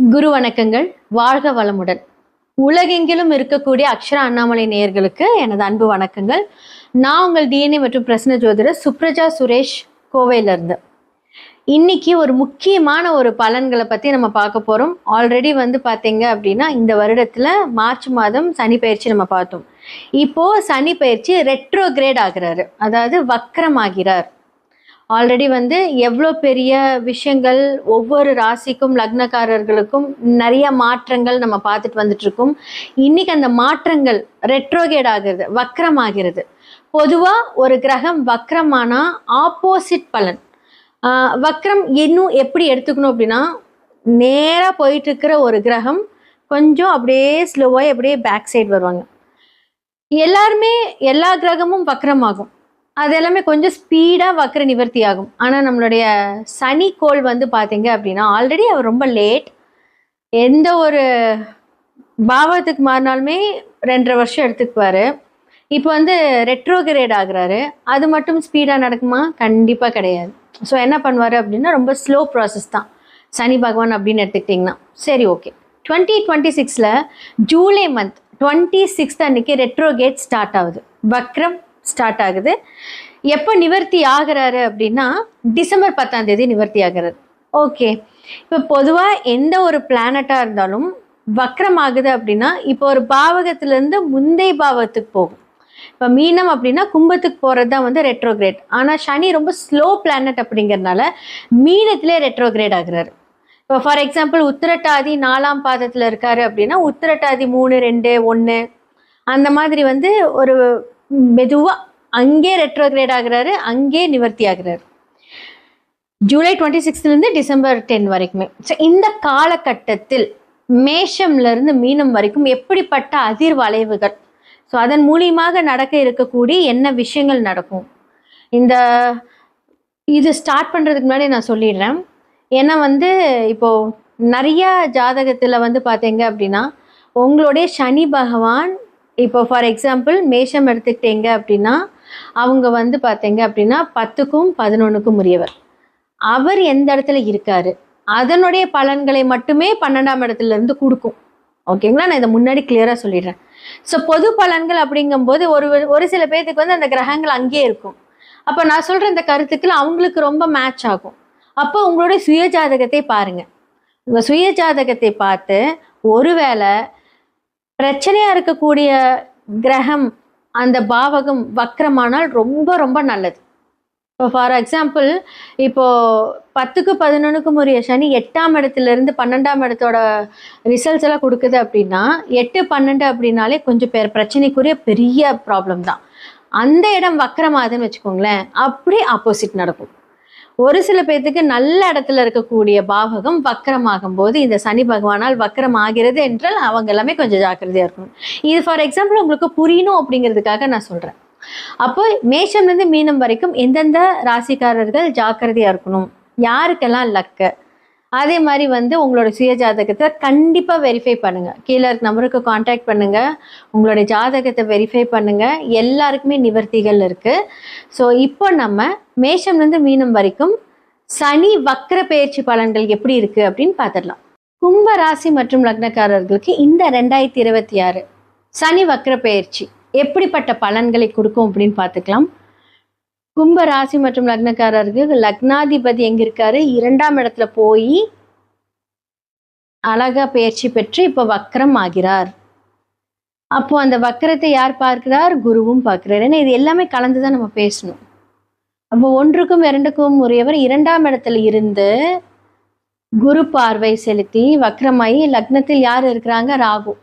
குரு வணக்கங்கள். வாழ்க வளமுடன். உலகெங்கிலும் இருக்கக்கூடிய அக்ஷரா அண்ணாமலை நேயர்களுக்கு எனது அன்பு வணக்கங்கள். நான் உங்கள் டிஎன்ஏ மற்றும் பிரசன்ன ஜோதிடர் சுப்ரஜா சுரேஷ், கோவையில இருந்து. இன்னைக்கு ஒரு முக்கியமான ஒரு பலன்களை பத்தி நம்ம பார்க்க போறோம். ஆல்ரெடி பார்த்தீங்க அப்படின்னா இந்த வருடத்துல மார்ச் மாதம் சனி பயிற்சி நம்ம பார்த்தோம். இப்போ சனி பயிற்சி ரெட்ரோகிரேட் ஆகிறாரு, அதாவது வக்ரம் ஆகிறார். ஆல்ரெடி எவ்வளோ பெரிய விஷயங்கள் ஒவ்வொரு ராசிக்கும் லக்னக்காரர்களுக்கும் நிறைய மாற்றங்கள் நம்ம பார்த்துட்டு வந்துட்டு இருக்கோம். இன்னைக்கு அந்த மாற்றங்கள் ரெட்ரோகேட் ஆகிறது, வக்ரம் ஆகிறது. பொதுவாக ஒரு கிரகம் வக்ரமானா ஆப்போசிட் பலன். வக்ரம் இன்னும் எப்படி எடுத்துக்கணும் அப்படின்னா, நேராக போயிட்டு இருக்கிற ஒரு கிரகம் கொஞ்சம் அப்படியே ஸ்லோவாக அப்படியே பேக் சைடு வருவாங்க. எல்லாருமே எல்லா கிரகமும் வக்ரமாகும், அது எல்லாமே கொஞ்சம் ஸ்பீடாக வக்ர நிவர்த்தி ஆகும். ஆனால் நம்மளுடைய சனி கோள் பார்த்தீங்க அப்படின்னா ஆல்ரெடி அவர் ரொம்ப லேட். எந்த ஒரு பாவத்துக்கு மாறினாலுமே 2.5 வருஷம் எடுத்துக்குவார். இப்போ ரெட்ரோகிரேட் ஆகுறாரு. அது மட்டும் ஸ்பீடாக நடக்குமா? கண்டிப்பாக கிடையாது. ஸோ என்ன பண்ணுவார் அப்படின்னா ரொம்ப ஸ்லோ ப்ராசஸ் தான் சனி பகவான் அப்படின்னு எடுத்துக்கிட்டிங்கன்னா. சரி, ஓகே. 2026 ஜூலை மந்த் 26 அன்னைக்கு ரெட்ரோகேட் ஸ்டார்ட் ஆகுது, வக்ரம் ஸ்டார்ட் ஆகுது. எப்போ நிவர்த்தி ஆகிறாரு அப்படின்னா டிசம்பர் 10 நிவர்த்தி ஆகிறாரு. ஓகே, இப்போ பொதுவாக எந்த ஒரு பிளானட்டாக இருந்தாலும் வக்ரம் ஆகுது அப்படின்னா இப்போ ஒரு பாவகத்திலேருந்து முந்தைய பாவத்துக்கு போகும். இப்போ மீனம் அப்படின்னா கும்பத்துக்கு போகிறது தான் ரெட்ரோகிரேட். ஆனால் சனி ரொம்ப ஸ்லோ பிளானட் அப்படிங்கிறதுனால மீனத்திலே ரெட்ரோகிரேட் ஆகுறாரு. இப்போ ஃபார் எக்ஸாம்பிள் உத்திரட்டாதி 4ஆம் பாதத்தில் இருக்காரு அப்படின்னா உத்திரட்டாதி 3, 2, 1 அந்த மாதிரி ஒரு மெதுவாக அங்கே ரெட்ரோகிரேட் ஆகுறாரு, அங்கே நிவர்த்தி ஆகுறாரு. ஜூலை 26 டிசம்பர் 10 வரைக்குமே. ஸோ இந்த காலகட்டத்தில் மேஷம்லேருந்து மீனம் வரைக்கும் எப்படிப்பட்ட அதிர்வளைவுகள், ஸோ அதன் மூலியமாக நடக்க இருக்கக்கூடிய என்ன விஷயங்கள் நடக்கும், இது ஸ்டார்ட் பண்ணுறதுக்கு முன்னாடி நான் சொல்லிடுறேன். ஏன்னா இப்போது நிறைய ஜாதகத்தில் பார்த்தீங்க அப்படின்னா உங்களுடைய சனி பகவான் இப்போ ஃபார் எக்ஸாம்பிள் மேஷம் எடுத்துக்கிட்டீங்க அப்படின்னா அவங்க பார்த்தீங்க அப்படின்னா 10க்கும் 11க்கும் உரியவர். அவர் எந்த இடத்துல இருக்காரு அதனுடைய பலன்களை மட்டுமே 12ஆம் இடத்துல இருந்து கொடுக்கும். ஓகேங்களா? நான் இதை முன்னாடி கிளியராக சொல்லிடுறேன். ஸோ பொது பலன்கள் அப்படிங்கும்போது ஒரு சில பேர்த்துக்கு அந்த கிரகங்கள் அங்கேயே இருக்கும். அப்போ நான் சொல்கிற இந்த கருத்துக்கள் அவங்களுக்கு ரொம்ப மேட்ச் ஆகும். அப்போ உங்களுடைய சுய ஜாதகத்தை பாருங்க. உங்கள் சுய ஜாதகத்தை பார்த்து ஒருவேளை பிரச்சனையாக இருக்கக்கூடிய கிரகம் அந்த பாவகம் வக்ரமானால் ரொம்ப ரொம்ப நல்லது. இப்போ ஃபார் எக்ஸாம்பிள் இப்போது 10க்கு 11க்கும் உரிய சனி 8ஆம் இடத்துலேருந்து 12ஆம் இடத்தோட ரிசல்ட்ஸ் எல்லாம் கொடுக்குது அப்படின்னா 8, 12 அப்படின்னாலே கொஞ்சம் பிரச்சனைக்குரிய பெரிய ப்ராப்ளம் தான். அந்த இடம் வக்ரமாகுதுன்னு வச்சுக்கோங்களேன், அப்படி ஆப்போசிட் நடக்கும். ஒரு சில பேர்த்துக்கு நல்ல இடத்துல இருக்கக்கூடிய பாவகம் வக்ரமாகும் போது இந்த சனி பகவானால் வக்ரம் ஆகிறது என்றால் அவங்க எல்லாமே கொஞ்சம் ஜாக்கிரதையாக இருக்கணும். இது ஃபார் எக்ஸாம்பிள் உங்களுக்கு புரியணும் அப்படிங்கிறதுக்காக நான் சொல்கிறேன். அப்போ மேஷம்லேருந்து மீனம் வரைக்கும் எந்தெந்த ராசிக்காரர்கள் ஜாக்கிரதையாக இருக்கணும், யாருக்கெல்லாம் லக்கு, அதே மாதிரி உங்களோட சுய ஜாதகத்தை கண்டிப்பாக வெரிஃபை பண்ணுங்கள். கீழே இருக்க நம்பருக்கு காண்டாக்ட் பண்ணுங்கள், உங்களுடைய ஜாதகத்தை வெரிஃபை பண்ணுங்கள். எல்லாருக்குமே நிவர்த்திகள் இருக்குது. ஸோ இப்போ நம்ம மேஷம்லேருந்து மீனம் வரைக்கும் சனி வக்ர பயிற்சி பலன்கள் எப்படி இருக்குது அப்படின்னு பார்த்துடலாம். கும்ப ராசி மற்றும் லக்னக்காரர்களுக்கு இந்த 2026 சனி வக்ர பயிற்சி எப்படிப்பட்ட பலன்களை கொடுக்கும் அப்படின்னு பார்த்துக்கலாம். கும்ப ராசி மற்றும் லக்னக்காரருக்கு லக்னாதிபதி எங்க இருக்காரு? 2ஆம் இடத்துல போய் அழகா பயிற்சி பெற்று இப்போ வக்ரம் ஆகிறார். அப்போ அந்த வக்ரத்தை யார் பார்க்கிறார்? குருவும் பார்க்கிறார். ஏன்னா இது எல்லாமே கலந்துதான் நம்ம பேசணும். அப்போ 1க்கும் 2க்கும் உரியவர் 2ஆம் இடத்துல இருந்து குரு பார்வை செலுத்தி வக்ரமாயி லக்னத்தில் யார் இருக்கிறாங்க? ராகு.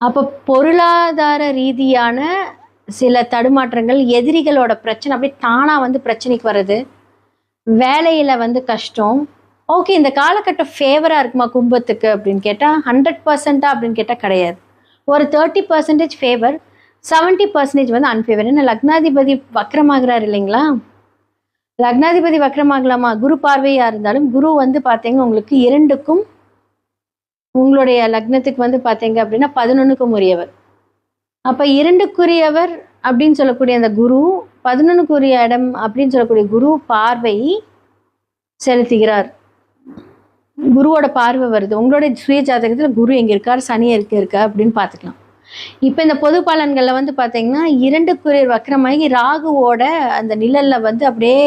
அப்போ பொருளாதார ரீதியான சில தடுமாற்றங்கள், எதிரிகளோட பிரச்சனை அப்படியே தானாக பிரச்சனைக்கு வர்றது, வேலையில் கஷ்டம். ஓகே, இந்த காலகட்டம் ஃபேவராக இருக்குமா கும்பத்துக்கு அப்படின்னு கேட்டால் 100% அப்படின்னு கேட்டால் கிடையாது. ஒரு 30% ஃபேவர், 70% அன்ஃபேவர். ஏன்னா லக்னாதிபதி வக்ரமாகிறார் இல்லைங்களா? லக்னாதிபதி வக்ரமாகலாமா? குரு பார்வையாக இருந்தாலும் குரு பார்த்தீங்க உங்களுக்கு 2க்கும் உங்களுடைய லக்னத்துக்கு பார்த்தீங்க அப்படின்னா 11க்கும் உரியவர். அப்போ 2க்குரியவர் அப்படின்னு சொல்லக்கூடிய அந்த குரு, 11க்குரிய இடம் அப்படின்னு சொல்லக்கூடிய குரு பார்வை செலுத்துகிறார். குருவோட பார்வை வருது. உங்களோட சுய ஜாதகத்தில் குரு எங்கே இருக்கார், சனி இருக்கா அப்படின்னு பார்த்துக்கலாம். இப்போ இந்த பொது பலன்களில் வந்து பார்த்தீங்கன்னா 2 வக்ரமாகி ராகுவோட அந்த நிழலில் வந்து அப்படியே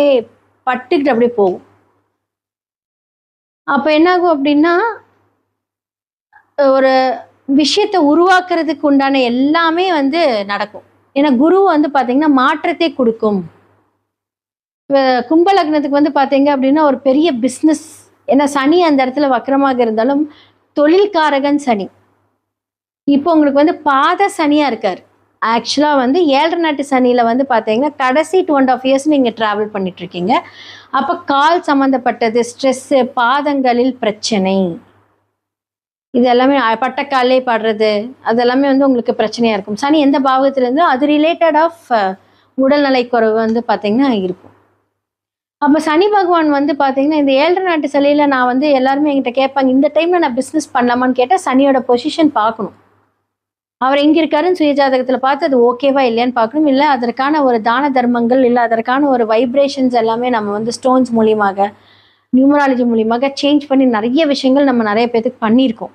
பட்டுக்கிட்டு அப்படியே போகும். அப்போ என்னாகும் அப்படின்னா ஒரு விஷயத்தை உருவாக்குறதுக்கு உண்டான எல்லாமே வந்து நடக்கும். ஏன்னா குரு வந்து பார்த்தீங்கன்னா மாற்றத்தை கொடுக்கும். கும்ப லக்னத்துக்கு வந்து பார்த்தீங்க அப்படின்னா ஒரு பெரிய பிஸ்னஸ், ஏன்னா சனி அந்த இடத்துல வக்ரமாக இருந்தாலும் தொழில்காரகன் சனி. இப்போ உங்களுக்கு வந்து பாத சனியாக இருக்கார். ஆக்சுவலாக வந்து 7 நாட்டு சனியில் வந்து பார்த்தீங்கன்னா கடைசி 2.5 years நீங்கள் ட்ராவல் பண்ணிட்டுருக்கீங்க. அப்போ கால் சம்மந்தப்பட்டது, ஸ்ட்ரெஸ்ஸு, பாதங்களில் பிரச்சனை, இது எல்லாமே பட்டக்காலே படுறது, அதெல்லாமே வந்து உங்களுக்கு பிரச்சனையாக இருக்கும். சனி எந்த பாவத்திலேருந்தோ அது ரிலேட்டட் ஆஃப் உடல்நலை குறைவு வந்து பார்த்தீங்கன்னா இருக்கும். அப்போ சனி பகவான் வந்து பார்த்தீங்கன்னா இந்த 7 நாட்டு சனியில் நான் வந்து எல்லாருமே என்கிட்ட கேட்பாங்க, இந்த டைமில் நான் பிஸ்னஸ் பண்ணலாமான்னு கேட்டால் சனியோட பொசிஷன் பார்க்கணும். அவர் எங்கே இருக்காருன்னு சுயஜாதகத்தில் பார்த்து அது ஓகேவா இல்லையான்னு பார்க்கணும். இல்லை அதற்கான ஒரு தான தர்மங்கள், இல்லை அதற்கான ஒரு வைப்ரேஷன்ஸ் எல்லாமே நம்ம வந்து ஸ்டோன்ஸ் மூலியமாக, நியூமராலஜி மூலியமாக சேஞ்ச் பண்ணி நிறைய விஷயங்கள் நம்ம நிறைய பேருக்கு பண்ணியிருக்கோம்.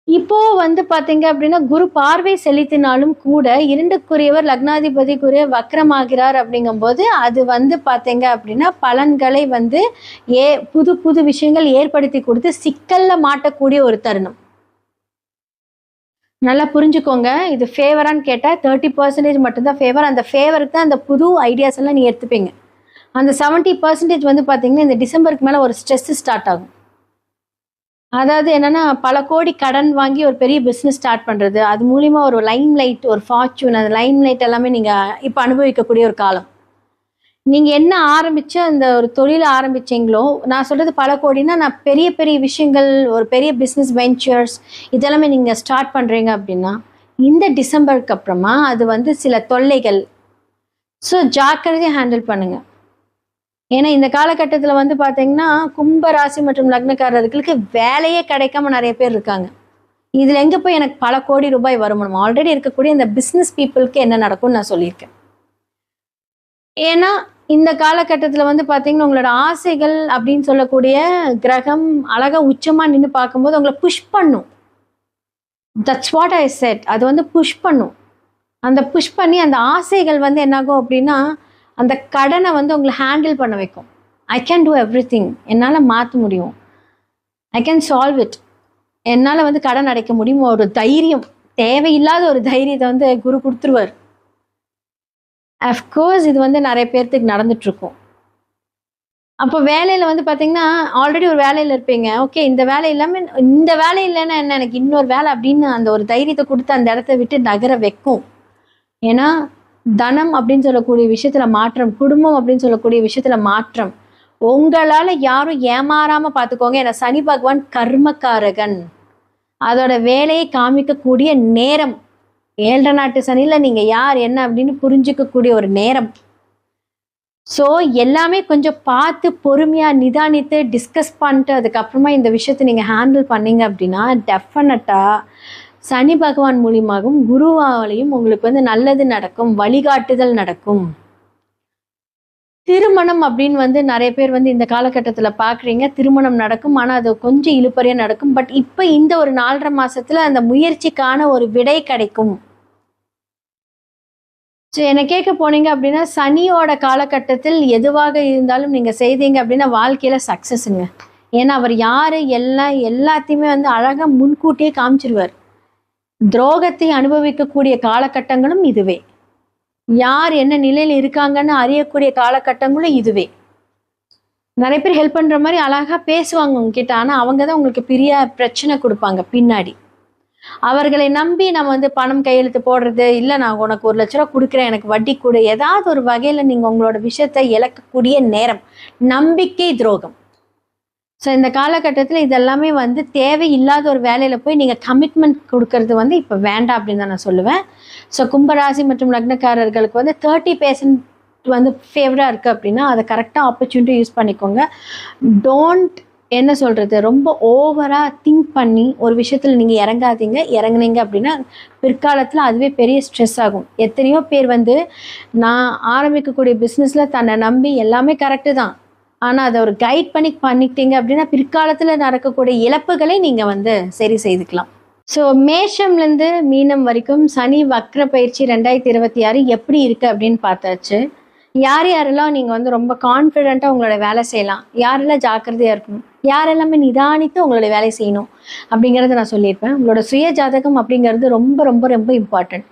இப்போ வந்து பார்த்தீங்க அப்படின்னா குரு பார்வை செலுத்தினாலும் கூட 2 லக்னாதிபதிக்குரிய வக்ரமாகிறார். அப்படிங்கும்போது அது வந்து பார்த்தீங்க அப்படின்னா பலன்களை வந்து புது புது விஷயங்கள் ஏற்படுத்தி கொடுத்து சிக்கல்ல மாட்டக்கூடிய ஒரு தருணம். நல்லா புரிஞ்சுக்கோங்க. இது ஃபேவரான்னு கேட்டால் 30% மட்டும்தான் ஃபேவர். அந்த ஃபேவருக்கு தான் அந்த புது ஐடியாஸ் எல்லாம் நீ எடுத்துப்பீங்க. அந்த 70% வந்து பார்த்தீங்கன்னா இந்த டிசம்பருக்கு மேலே ஒரு ஸ்ட்ரெஸ் ஸ்டார்ட் ஆகும். அதாவது என்னன்னா பல கோடி கடன் வாங்கி ஒரு பெரிய பிஸ்னஸ் ஸ்டார்ட் பண்ணுறது, அது மூலிமா ஒரு லைம் லைட், ஒரு ஃபார்ச்சூன், அந்த லைம் லைட் எல்லாமே நீங்கள் இப்போ அனுபவிக்கக்கூடிய ஒரு காலம். நீங்கள் என்ன ஆரம்பித்து அந்த ஒரு தொழிலை ஆரம்பிச்சிங்களோ, நான் சொல்கிறது பல கோடினா நான் பெரிய பெரிய விஷயங்கள், ஒரு பெரிய பிஸ்னஸ் வெஞ்சர்ஸ் இதெல்லாமே நீங்கள் ஸ்டார்ட் பண்ணுறீங்க அப்படின்னா இந்த டிசம்பருக்கு அப்புறமா அது வந்து சில தொல்லைகள். ஸோ ஜாக்கிரதையாக ஹேண்டில் பண்ணுங்கள். ஏன்னா இந்த காலகட்டத்தில் வந்து பார்த்தீங்கன்னா கும்ப ராசி மற்றும் லக்னக்காரர்களுக்கு வேலையே கிடைக்காம நிறைய பேர் இருக்காங்க. இதில் எங்கே போய் எனக்கு பல கோடி ரூபாய் வருமானம், ஆல்ரெடி இருக்கக்கூடிய இந்த பிஸ்னஸ் பீப்புளுக்கு என்ன நடக்கும்னு நான் சொல்லியிருக்கேன். ஏன்னா இந்த காலகட்டத்தில் வந்து பார்த்தீங்கன்னா உங்களோட ஆசைகள் அப்படின்னு சொல்லக்கூடிய கிரகம் அழகாக உச்சமாக நின்று பார்க்கும்போது உங்களை புஷ் பண்ணும். That's what I set. அது வந்து புஷ் பண்ணும். அந்த புஷ் பண்ணி அந்த ஆசைகள் வந்து என்னாகும் அப்படின்னா அந்த கடனை வந்து உங்களை ஹேண்டில் பண்ண வைக்கும். ஐ கேன் டூ எவ்ரிதிங், என்னால் மாற்ற முடியும், ஐ கேன் சால்வ் இட், என்னால் வந்து கடன் அடைக்க முடியும். ஒரு தைரியம், தேவையில்லாத ஒரு தைரியத்தை வந்து குரு கொடுத்துருவார். அஃப்கோர்ஸ் இது வந்து நிறைய பேர்த்துக்கு நடந்துட்டுருக்கும். அப்போ வேலையில் வந்து பார்த்தீங்கன்னா ஆல்ரெடி ஒரு வேலையில் இருப்பீங்க. ஓகே இந்த வேலை இல்லாமல் இந்த வேலை இல்லைன்னா என்ன, எனக்கு இன்னொரு வேலை அப்படின்னு அந்த ஒரு தைரியத்தை கொடுத்து அந்த இடத்த விட்டு நகர வைக்கும். ஏன்னா தனம் அப்படின்னு சொல்லக்கூடிய விஷயத்தில் மாற்றம், குடும்பம் அப்படின்னு சொல்லக்கூடிய விஷயத்தில் மாற்றம். உங்களால் யாரும் ஏமாறாமல் பார்த்துக்கோங்க. ஏன்னா சனி பகவான் கர்மக்காரகன், அதோட வேலையை காமிக்கக்கூடிய நேரம். 7 நாட்டு சனியில் நீங்கள் யார் என்ன அப்படின்னு புரிஞ்சிக்கக்கூடிய ஒரு நேரம். ஸோ எல்லாமே கொஞ்சம் பார்த்து பொறுமையாக நிதானித்து டிஸ்கஸ் பண்ணிட்டு அதுக்கப்புறமா இந்த விஷயத்தை நீங்கள் ஹேண்டில் பண்ணீங்க அப்படின்னா டெஃபினட்டாக சனி பகவான் மூலியமாகவும் குருவாலையும் உங்களுக்கு வந்து நல்லது நடக்கும், வழிகாட்டுதல் நடக்கும். திருமணம் அப்படின்னு வந்து நிறைய பேர் வந்து இந்த காலகட்டத்தில் பார்க்குறீங்க, திருமணம் நடக்கும். ஆனால் அது கொஞ்சம் இழுப்பறையாக நடக்கும். பட் இப்போ இந்த ஒரு 4.5 மாதத்தில் அந்த முயற்சிக்கான ஒரு விடை கிடைக்கும். ஸோ என்னை கேட்க போனீங்க அப்படின்னா சனியோட காலகட்டத்தில் எதுவாக இருந்தாலும் நீங்கள் செய்தீங்க அப்படின்னா வாழ்க்கையில் சக்ஸஸுங்க. ஏன்னா அவர் யார் எல்லாத்தையுமே வந்து அழகாக முன்கூட்டியே காமிச்சிருவார். துரோகத்தை அனுபவிக்கக்கூடிய காலகட்டங்களும் இதுவே, யார் என்ன நிலையில் இருக்காங்கன்னு அறியக்கூடிய காலகட்டங்களும் இதுவே. நிறைய பேர் ஹெல்ப் பண்ணுற மாதிரி அழகாக பேசுவாங்க உங்ககிட்ட, ஆனால் அவங்க தான் உங்களுக்கு பெரிய பிரச்சனை கொடுப்பாங்க பின்னாடி. அவர்களை நம்பி நம்ம வந்து பணம் கையெழுத்து போடுறது, இல்லை நான் உனக்கு 1 லட்ச ரூபா கொடுக்குறேன் எனக்கு வட்டி கொடு, ஏதாவது ஒரு வகையில் நீங்கள் உங்களோட விஷயத்தை இழக்கக்கூடிய நேரம். நம்பிக்கை துரோகம். ஸோ இந்த காலகட்டத்தில் இதெல்லாமே வந்து தேவையில்லாத ஒரு வேலையில் போய் நீங்கள் கமிட்மெண்ட் கொடுக்கறது வந்து இப்போ வேண்டாம் அப்படின்னு தான் நான் சொல்லுவேன். ஸோ கும்பராசி மற்றும் லக்னக்காரர்களுக்கு வந்து 30% வந்து ஃபேவராக இருக்குது அப்படின்னா அதை கரெக்டாக ஆப்பர்ச்சுனிட்டி யூஸ் பண்ணிக்கோங்க. டோன்ட் என்ன சொல்கிறது, ரொம்ப ஓவராக திங்க் பண்ணி ஒரு விஷயத்தில் நீங்கள் இறங்குனீங்க அப்படின்னா பிற்காலத்தில் அதுவே பெரிய ஸ்ட்ரெஸ் ஆகும். எத்தனையோ பேர் வந்து நான் ஆரம்பிக்கக்கூடிய பிஸ்னஸில் தன்னை நம்பி எல்லாமே கரெக்டு தான், ஆனால் அதை ஒரு கைட் பண்ணிக்கிட்டீங்க அப்படின்னா பிற்காலத்தில் நடக்கக்கூடிய இழப்புகளை நீங்கள் வந்து சரி செய்துக்கலாம். ஸோ மேஷம்லேருந்து மீனம் வரைக்கும் சனி வக்ர பயிற்சி 2026 எப்படி இருக்குது அப்படின்னு பார்த்தாச்சு. யார் யாரெல்லாம் நீங்கள் வந்து ரொம்ப கான்ஃபிடென்ட்டாக உங்களோட வேலை செய்யலாம், யாரெல்லாம் ஜாக்கிரதையாக இருக்கணும், யாரெல்லாமே நிதானித்து உங்களோட வேலை செய்யணும் அப்படிங்கிறத நான் சொல்லியிருப்பேன். உங்களோட சுய ஜாதகம் அப்படிங்கிறது ரொம்ப ரொம்ப ரொம்ப இம்பார்ட்டன்ட்.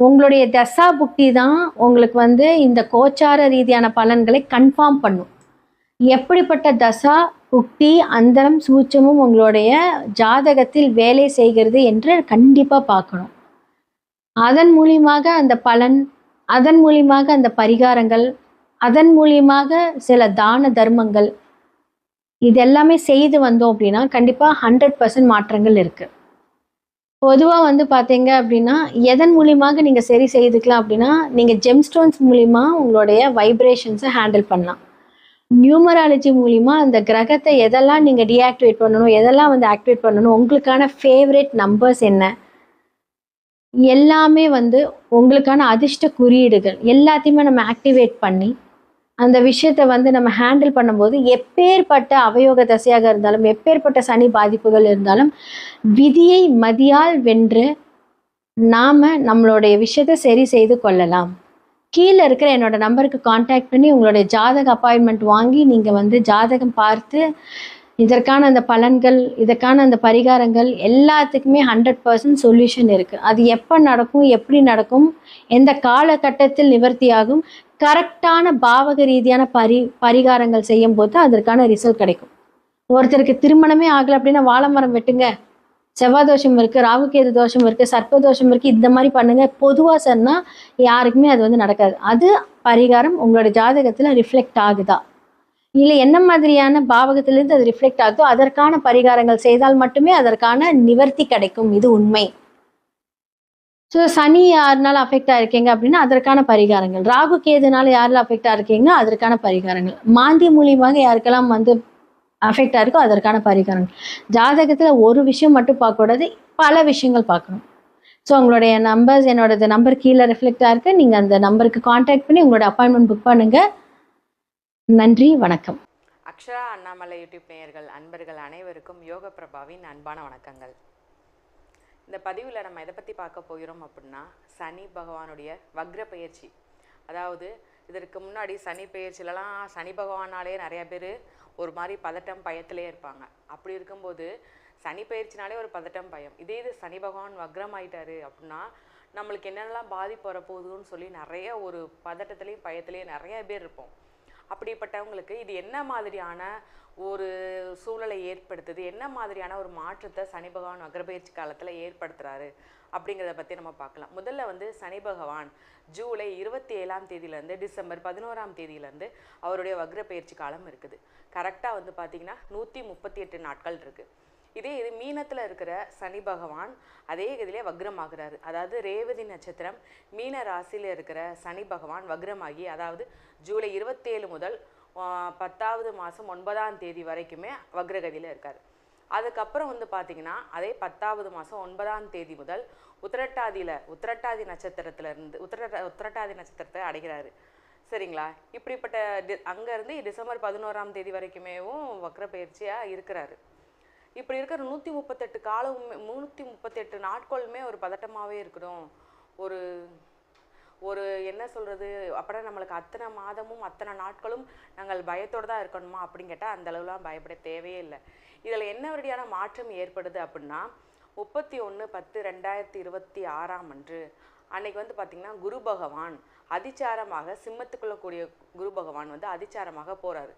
உங்களுடைய தசா புக்தி தான் உங்களுக்கு வந்து இந்த கோச்சார ரீதியான பலன்களை கன்ஃபார்ம் பண்ணும். எப்படிப்பட்ட தசா புக்தி அந்தரம் சூட்சமும் உங்களுடைய ஜாதகத்தில் வேலை செய்கிறது என்று கண்டிப்பாக பார்க்கணும். அதன் மூலியமாக அந்த பலன், அதன் மூலியமாக அந்த பரிகாரங்கள், அதன் மூலியமாக சில தான தர்மங்கள், இதெல்லாமே செய்து வந்தோம் அப்படின்னா கண்டிப்பாக 100% மாற்றங்கள் இருக்குது. பொதுவாக வந்து பார்த்தீங்க அப்படின்னா எதன் மூலியமாக நீங்கள் சரி செய்துக்கலாம் அப்படின்னா, நீங்கள் ஜெம்ஸ்டோன்ஸ் மூலிமா உங்களுடைய வைப்ரேஷன்ஸை ஹேண்டில் பண்ணலாம். நியூமராலஜி மூலிமா அந்த கிரகத்தை எதெல்லாம் நீங்கள் டீஆக்டிவேட் பண்ணணும், எதெல்லாம் வந்து ஆக்டிவேட் பண்ணணும், உங்களுக்கான ஃபேவரட் நம்பர்ஸ் என்ன, எல்லாமே வந்து உங்களுக்கான அதிர்ஷ்ட குறியீடுகள் எல்லாத்தையுமே நம்ம ஆக்டிவேட் பண்ணி அந்த விஷயத்தை வந்து நம்ம ஹேண்டில் பண்ணும்போது எப்பேற்பட்ட அவயோக தசையாக இருந்தாலும், எப்பேற்பட்ட சனி பாதிப்புகள் இருந்தாலும் விதியை மதியால் வென்று நாம் நம்மளுடைய விஷயத்தை சரி செய்து கொள்ளலாம். கீழே இருக்கிற என்னோட நம்பருக்கு காண்டாக்ட் பண்ணி உங்களுடைய ஜாதக அப்பாயின்மெண்ட் வாங்கி நீங்கள் வந்து ஜாதகம் பார்த்து இதற்கான அந்த பலன்கள், இதற்கான அந்த பரிகாரங்கள் எல்லாத்துக்குமே 100% சொல்யூஷன் இருக்குது. அது எப்போ நடக்கும், எப்படி நடக்கும், எந்த காலகட்டத்தில் நிவர்த்தியாகும், கரெக்டான பாவக ரீதியான பரிகாரங்கள் செய்யும் போது அதற்கான ரிசல்ட் கிடைக்கும். ஒருத்தருக்கு திருமணமே ஆகலை அப்படின்னா வாழை மரம் வெட்டுங்க, செவ்வாய் தோஷம் இருக்குது, ராகுகேது தோஷம் இருக்குது, சர்ப்ப தோஷம் இருக்குது, இந்த மாதிரி பண்ணுங்க. பொதுவாக சொன்னால் யாருக்குமே அது வந்து நடக்காது. அது பரிகாரம் உங்களோட ஜாதகத்தில் ரிஃப்ளெக்ட் ஆகுதா இல்லை என்ன மாதிரியான பாவகத்திலேருந்து அது ரிஃப்ளெக்ட் ஆகுதோ அதற்கான பரிகாரங்கள் செய்தால் மட்டுமே அதற்கான நிவர்த்தி கிடைக்கும். இது உண்மை. ஸோ சனி யாருனால அஃபெக்ட் ஆகிருக்கீங்க அப்படின்னா அதற்கான பரிகாரங்கள், ராகு கேதுனால யாரெல்லாம் அஃபெக்ட் ஆகிருக்கீங்கன்னா அதற்கான பரிகாரங்கள், மாந்தி மூலியமாக யாருக்கெல்லாம் வந்து அஃபெக்ட் ஆகிருக்கோ அதற்கான பரிகாரங்கள். ஜாதகத்தில் ஒரு விஷயம் மட்டும் பார்க்கக்கூடாது, பல விஷயங்கள் பார்க்கணும். ஸோ உங்களுடைய நம்பர்ஸ், என்னோட நம்பர் கீழே ரிஃப்ளெக்ட் ஆகிருக்கு. நீங்கள் அந்த நம்பருக்கு காண்டாக்ட் பண்ணி உங்களோட அப்பாயின்மெண்ட் புக் பண்ணுங்கள். நன்றி, வணக்கம். அக்ஷரா அண்ணாமலை யூடியூப் நேயர்கள் அன்பர்கள் அனைவருக்கும் யோக பிரபாவின் அன்பான வணக்கங்கள். இந்த பதிவில் நம்ம எதை பற்றி பார்க்க போகிறோம் அப்படின்னா, சனி பகவானுடைய வக்ர பயிற்சி. அதாவது இதற்கு முன்னாடி சனி பயிற்சியிலலாம் சனி பகவானாலே நிறைய பேர் ஒரு மாதிரி பதட்டம் பயத்திலே இருப்பாங்க. அப்படி இருக்கும்போது சனி பயிற்சினாலே ஒரு பதட்டம் பயம். இதே இது சனி பகவான் வக்ரம் ஆயிட்டாரு அப்படின்னா நம்மளுக்கு என்னென்னலாம் பாதிப்பு வரப்போகுதுன்னு சொல்லி நிறைய ஒரு பதட்டத்துலேயும் பயத்துலேயும் நிறைய பேர் இருப்போம். அப்படிப்பட்டவங்களுக்கு இது என்ன மாதிரியான ஒரு சூழலை ஏற்படுத்துது, என்ன மாதிரியான ஒரு மாற்றத்தை சனி பகவான் வக்ரபெயர்ச்சி காலத்தில் ஏற்படுத்துகிறாரு அப்படிங்கிறத பற்றி நம்ம பார்க்கலாம். முதல்ல வந்து சனி பகவான் ஜூலை 27ஆம் தேதியிலேருந்து டிசம்பர் 11ஆம் தேதியிலேருந்து அவருடைய வக்ரபெயர்ச்சி காலம் இருக்குது. கரெக்டாக வந்து பார்த்திங்கன்னா 138 நாட்கள் இருக்குது. இதே இது மீனத்தில் இருக்கிற சனி பகவான் அதே இதிலே வக்ரமாகிறாரு. அதாவது ரேவதி நட்சத்திரம் மீன ராசியில் இருக்கிற சனி பகவான் வக்ரமாகி, அதாவது ஜூலை 27 முதல் 10வது மாதம் 9ஆம் தேதி வரைக்குமே வக்ரகதியில் இருக்கார். அதுக்கப்புறம் வந்து பார்த்திங்கன்னா அதே 10வது மாதம் 9ஆம் தேதி முதல் உத்திரட்டாதி நட்சத்திரத்திலேருந்து உத்திரட்டாதி நட்சத்திரத்தை அடைகிறாரு. சரிங்களா? இப்படிப்பட்ட அங்கேருந்து டிசம்பர் 11ஆம் தேதி வரைக்குமேவும் வக்ர பயிற்சியாக இருக்கிறாரு. இப்படி இருக்கிற 138 நாட்களுமே ஒரு பதட்டமாகவே இருக்கணும். ஒரு என்ன சொல்கிறது, அப்படின்னா நம்மளுக்கு அத்தனை மாதமும் அத்தனை நாட்களும் நாங்கள் பயத்தோடு தான் இருக்கணுமா அப்படின்னு கேட்டால் அந்த அளவுலாம் பயப்பட தேவையே இல்லை. இதில் என்ன வழியான மாற்றம் ஏற்படுது அப்படின்னா 31/10/2026 அன்று அன்னைக்கு வந்து பார்த்திங்கன்னா குரு பகவான் அதிச்சாரமாக சிம்மத்துக்குள்ள கூடிய குரு பகவான் வந்து அதிச்சாரமாக போகிறாரு.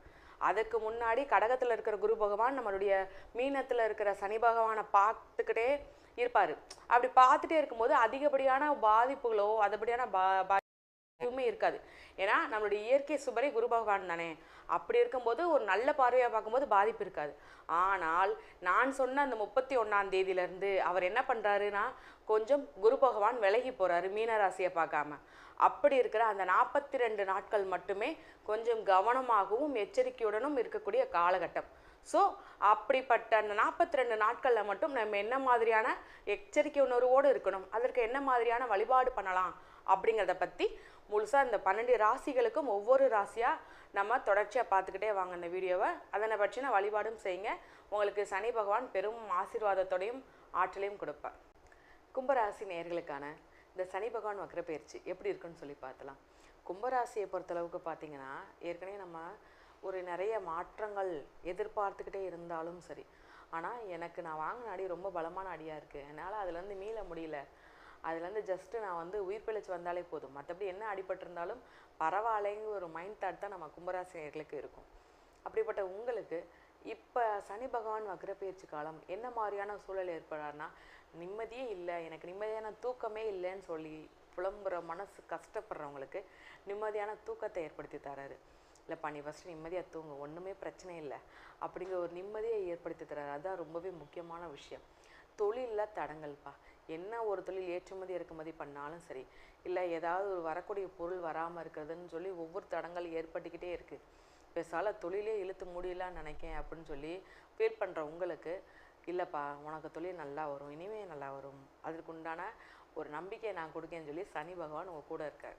அதுக்கு முன்னாடி கடகத்தில் இருக்கிற குரு பகவான் நம்மளுடைய மீனத்தில் இருக்கிற சனி பகவானை பார்த்துக்கிட்டே இருப்பார். அப்படி பார்த்துட்டே இருக்கும்போது அதிகப்படியான பாதிப்புகளோ அதுபடியான பாதிப்புமே இருக்காது. ஏன்னா நம்மளுடைய இயற்கை சுபரே குரு பகவான் தானே. அப்படி இருக்கும்போது ஒரு நல்ல பார்வையாக பார்க்கும்போது பாதிப்பு இருக்காது. ஆனால் நான் சொன்ன அந்த 31ஆம் தேதியிலேருந்து அவர் என்ன பண்ணுறாருன்னா கொஞ்சம் குரு பகவான் விலகி போகிறாரு மீனராசியை பார்க்காம. அப்படி இருக்கிற அந்த 42 நாட்கள் மட்டுமே கொஞ்சம் கவனமாகவும் எச்சரிக்கையுடனும் இருக்கக்கூடிய காலகட்டம். ஸோ அப்படிப்பட்ட அந்த 42 நாட்களில் மட்டும் நம்ம என்ன மாதிரியான எச்சரிக்கை உணர்வோடு இருக்கணும், அதற்கு என்ன மாதிரியான வழிபாடு பண்ணலாம் அப்படிங்கிறத பற்றி முழுசாக இந்த 12 ராசிகளுக்கும் ஒவ்வொரு ராசியாக நம்ம தொடர்ச்சியாக பார்த்துக்கிட்டே வாங்க இந்த வீடியோவை. அதனை பற்றின வழிபாடும் செய்யுங்க. உங்களுக்கு சனி பகவான் பெரும் ஆசீர்வாதத்தோடையும் ஆற்றலையும் கொடுப்பார். கும்பராசி நேயர்களுக்கான இந்த சனி பகவான் வக்ர பயிற்சி எப்படி இருக்குன்னு சொல்லி பார்த்தலாம். கும்பராசியை பொறுத்தளவுக்கு பார்த்தீங்கன்னா, ஏற்கனவே நம்ம ஒரு நிறைய மாற்றங்கள் எதிர்பார்த்துக்கிட்டே இருந்தாலும் சரி, ஆனால் எனக்கு நான் வாங்கின அடி ரொம்ப பலமான அடியாக இருக்குது, என்னால் அதுலேருந்து மீள முடியல, அதுலேருந்து ஜஸ்ட்டு நான் வந்து உயிர் பிழைச்சி வந்தாலே போதும், மற்றபடி என்ன அடிபட்டிருந்தாலும் பரவாயில்லைங்கிற ஒரு மைண்ட் தாட் தான் நம்ம கும்பராசினியர்களுக்கு இருக்கும். அப்படிப்பட்ட உங்களுக்கு இப்போ சனி பகவான் வக்ர பயிற்சி காலம் என்ன மாதிரியான சூழல் ஏற்படார்னா, நிம்மதியே இல்லை, எனக்கு நிம்மதியான தூக்கமே இல்லைன்னு சொல்லி புலம்புற மனசு கஷ்டப்படுறவங்களுக்கு நிம்மதியான தூக்கத்தை ஏற்படுத்தி தராரு. இல்லைப்பா நீ ஃபஸ்ட்டு நிம்மதியாக தூங்க, ஒன்றுமே பிரச்சனை இல்லை அப்படிங்கிற ஒரு நிம்மதியை ஏற்படுத்தி தராரு. அதுதான் ரொம்பவே முக்கியமான விஷயம். தொழிலில் தடங்கல்ப்பா, என்ன ஒரு தொழில் ஏற்றுமதி இறக்குமதி பண்ணாலும் சரி, இல்லை ஏதாவது ஒரு வரக்கூடிய பொருள் வராமல் இருக்கிறதுன்னு சொல்லி ஒவ்வொரு தடங்கள் ஏற்பட்டுக்கிட்டே இருக்குது. பெருசால தொழிலே இழுத்து முடியலான்னு நினைக்கேன் அப்படின்னு சொல்லி ஃபீல் பண்ணுற உங்களுக்கு, இல்லைப்பா உனக்கு தொழில் நல்லா வரும், இனிமேல் நல்லா வரும், அதற்கு உண்டான ஒரு நம்பிக்கையை நான் கொடுக்கேன்னு சொல்லி சனி பகவான் உங்கள் கூட இருக்கார்.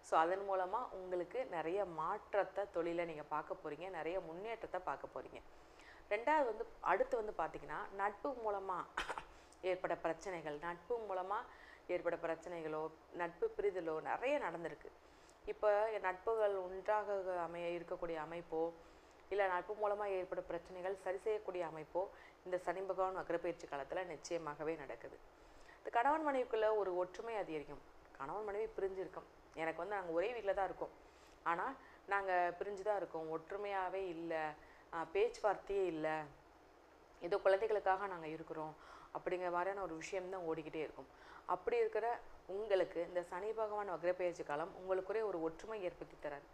ஸோ அதன் மூலமாக உங்களுக்கு நிறைய மாற்றத்தை தொழிலை நீங்கள் பார்க்க போகிறீங்க, நிறைய முன்னேற்றத்தை பார்க்க போகிறீங்க. ரெண்டாவது வந்து அடுத்து வந்து பார்த்திங்கன்னா, நட்பு மூலமாக ஏற்பட பிரச்சனைகள், நட்பு மூலமாக ஏற்பட பிரச்சனைகளோ நட்பு பிரிதலோ நிறைய நடந்திருக்கு. இப்போ நட்புகள் ஒன்றாக இருக்கக்கூடிய அமைப்போ, இல்லை நட்பு மூலமாக ஏற்பட பிரச்சனைகள் சரி செய்யக்கூடிய அமைப்போ இந்த சனி பகவான் வக்ரப்பயிற்சி காலத்தில் நிச்சயமாகவே நடக்குது. இந்த கணவன் மனைவிக்குள்ளே ஒரு ஒற்றுமை அதிகரிக்கும். கணவன் மனைவி பிரிஞ்சிருக்கோம், எனக்கு வந்து நாங்கள் ஒரே வீட்டில் தான் இருக்கோம், ஆனால் நாங்கள் பிரிஞ்சு தான் இருக்கோம், ஒற்றுமையாகவே இல்லை, பேச்சுவார்த்தையே இல்லை, ஏதோ குழந்தைகளுக்காக நாங்கள் இருக்கிறோம் அப்படிங்கிற மாதிரியான ஒரு விஷயம்தான் ஓடிக்கிட்டே இருக்கும். அப்படி இருக்கிற உங்களுக்கு இந்த சனி பகவான் வக்ரப்பெயர்ச்சி காலம் உங்களுக்குரிய ஒரு ஒற்றுமை ஏற்படுத்தி தரார்.